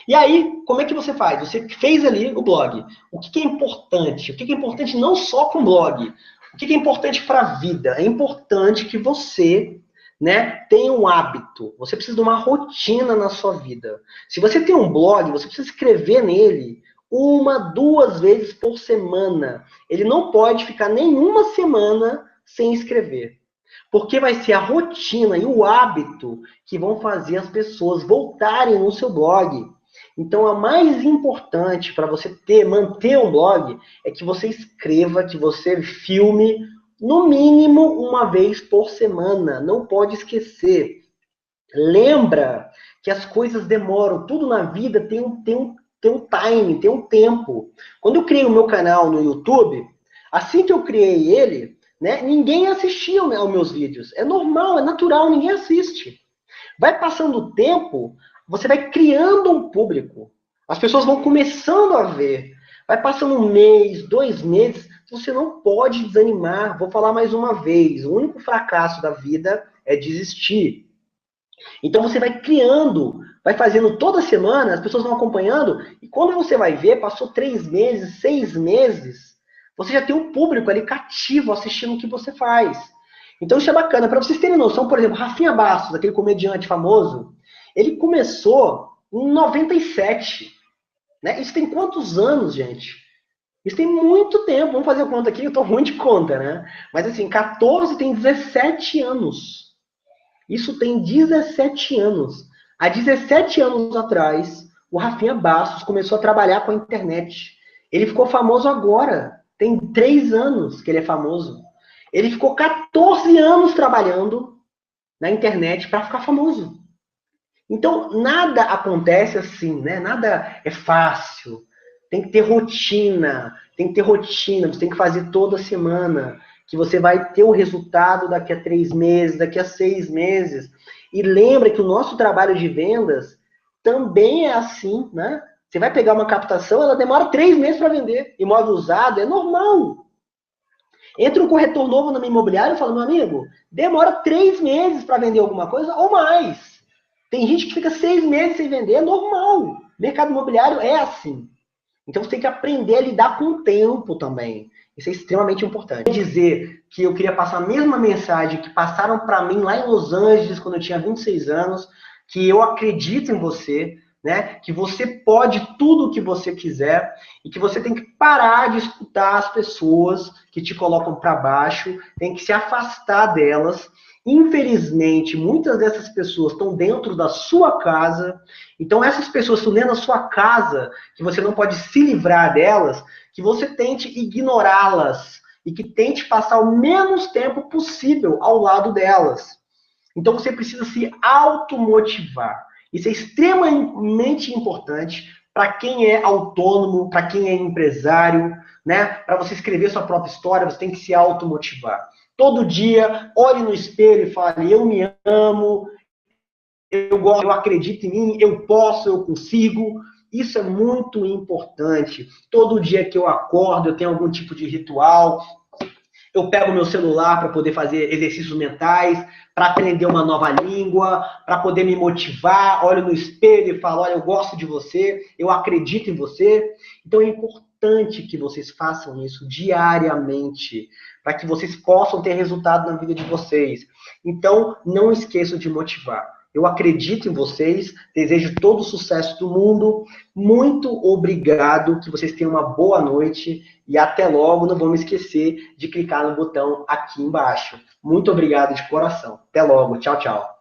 E aí, como é que você faz? Você fez ali o blog. O que é importante? O que é importante não só com o blog? O que é importante para a vida? É importante que você, né, tenha um hábito. Você precisa de uma rotina na sua vida. Se você tem um blog, você precisa escrever nele 1, 2 vezes por semana. Ele não pode ficar nenhuma semana sem escrever. Porque vai ser a rotina e o hábito que vão fazer as pessoas voltarem no seu blog. Então, a mais importante para você manter um blog é que você escreva, que você filme, no mínimo 1 vez por semana. Não pode esquecer. Lembra que as coisas demoram. Tudo na vida tem um time, tem um tempo. Quando eu criei o meu canal no YouTube, assim que eu criei ele, né, ninguém assistia aos meus vídeos. É normal, é natural, ninguém assiste. Vai passando o tempo, você vai criando um público. As pessoas vão começando a ver. Vai passando 1 mês, 2 meses, você não pode desanimar. Vou falar mais uma vez, o único fracasso da vida é desistir. Então você vai criando, vai fazendo toda semana, as pessoas vão acompanhando, e quando você vai ver, passou 3 meses, 6 meses, você já tem um público ali cativo assistindo o que você faz. Então isso é bacana. Para vocês terem noção, por exemplo, Rafinha Bastos, aquele comediante famoso, ele começou em 97. Né? Isso tem quantos anos, gente? Isso tem muito tempo. Vamos fazer a conta aqui, eu estou ruim de conta, né? Mas assim, 14 tem 17 anos. Isso tem 17 anos. Há 17 anos atrás, o Rafinha Bastos começou a trabalhar com a internet. Ele ficou famoso agora. Tem 3 anos que ele é famoso. Ele ficou 14 anos trabalhando na internet para ficar famoso. Então, nada acontece assim, né? Nada é fácil. Tem que ter rotina. Você tem que fazer toda semana. Que você vai ter o resultado daqui a 3 meses, daqui a 6 meses. E lembra que o nosso trabalho de vendas também é assim, né? Você vai pegar uma captação, ela demora 3 meses para vender. Imóvel usado é normal. Entra um corretor novo na minha imobiliária e fala, meu amigo, demora 3 meses para vender alguma coisa ou mais. Tem gente que fica 6 meses sem vender, é normal. Mercado imobiliário é assim. Então você tem que aprender a lidar com o tempo também. Isso é extremamente importante. Dizer que eu queria passar a mesma mensagem que passaram para mim lá em Los Angeles, quando eu tinha 26 anos, que eu acredito em você, né? Que você pode tudo o que você quiser e que você tem que parar de escutar as pessoas que te colocam para baixo, tem que se afastar delas. Infelizmente, muitas dessas pessoas estão dentro da sua casa. Então, essas pessoas estão dentro da sua casa, que você não pode se livrar delas, que você tente ignorá-las e que tente passar o menos tempo possível ao lado delas. Então, você precisa se automotivar. Isso é extremamente importante para quem é autônomo, para quem é empresário, né? Para você escrever sua própria história, você tem que se automotivar. Todo dia, olhe no espelho e fale, eu me amo, eu gosto, eu acredito em mim, eu posso, eu consigo. Isso é muito importante. Todo dia que eu acordo, eu tenho algum tipo de ritual. Eu pego meu celular para poder fazer exercícios mentais, para aprender uma nova língua, para poder me motivar. Olho no espelho e falo, olha, eu gosto de você, eu acredito em você. Então é importante que vocês façam isso diariamente, para que vocês possam ter resultado na vida de vocês. Então, não esqueçam de motivar. Eu acredito em vocês, desejo todo o sucesso do mundo. Muito obrigado, que vocês tenham uma boa noite e até logo. Não vamos esquecer de clicar no botão aqui embaixo. Muito obrigado de coração. Até logo. Tchau, tchau.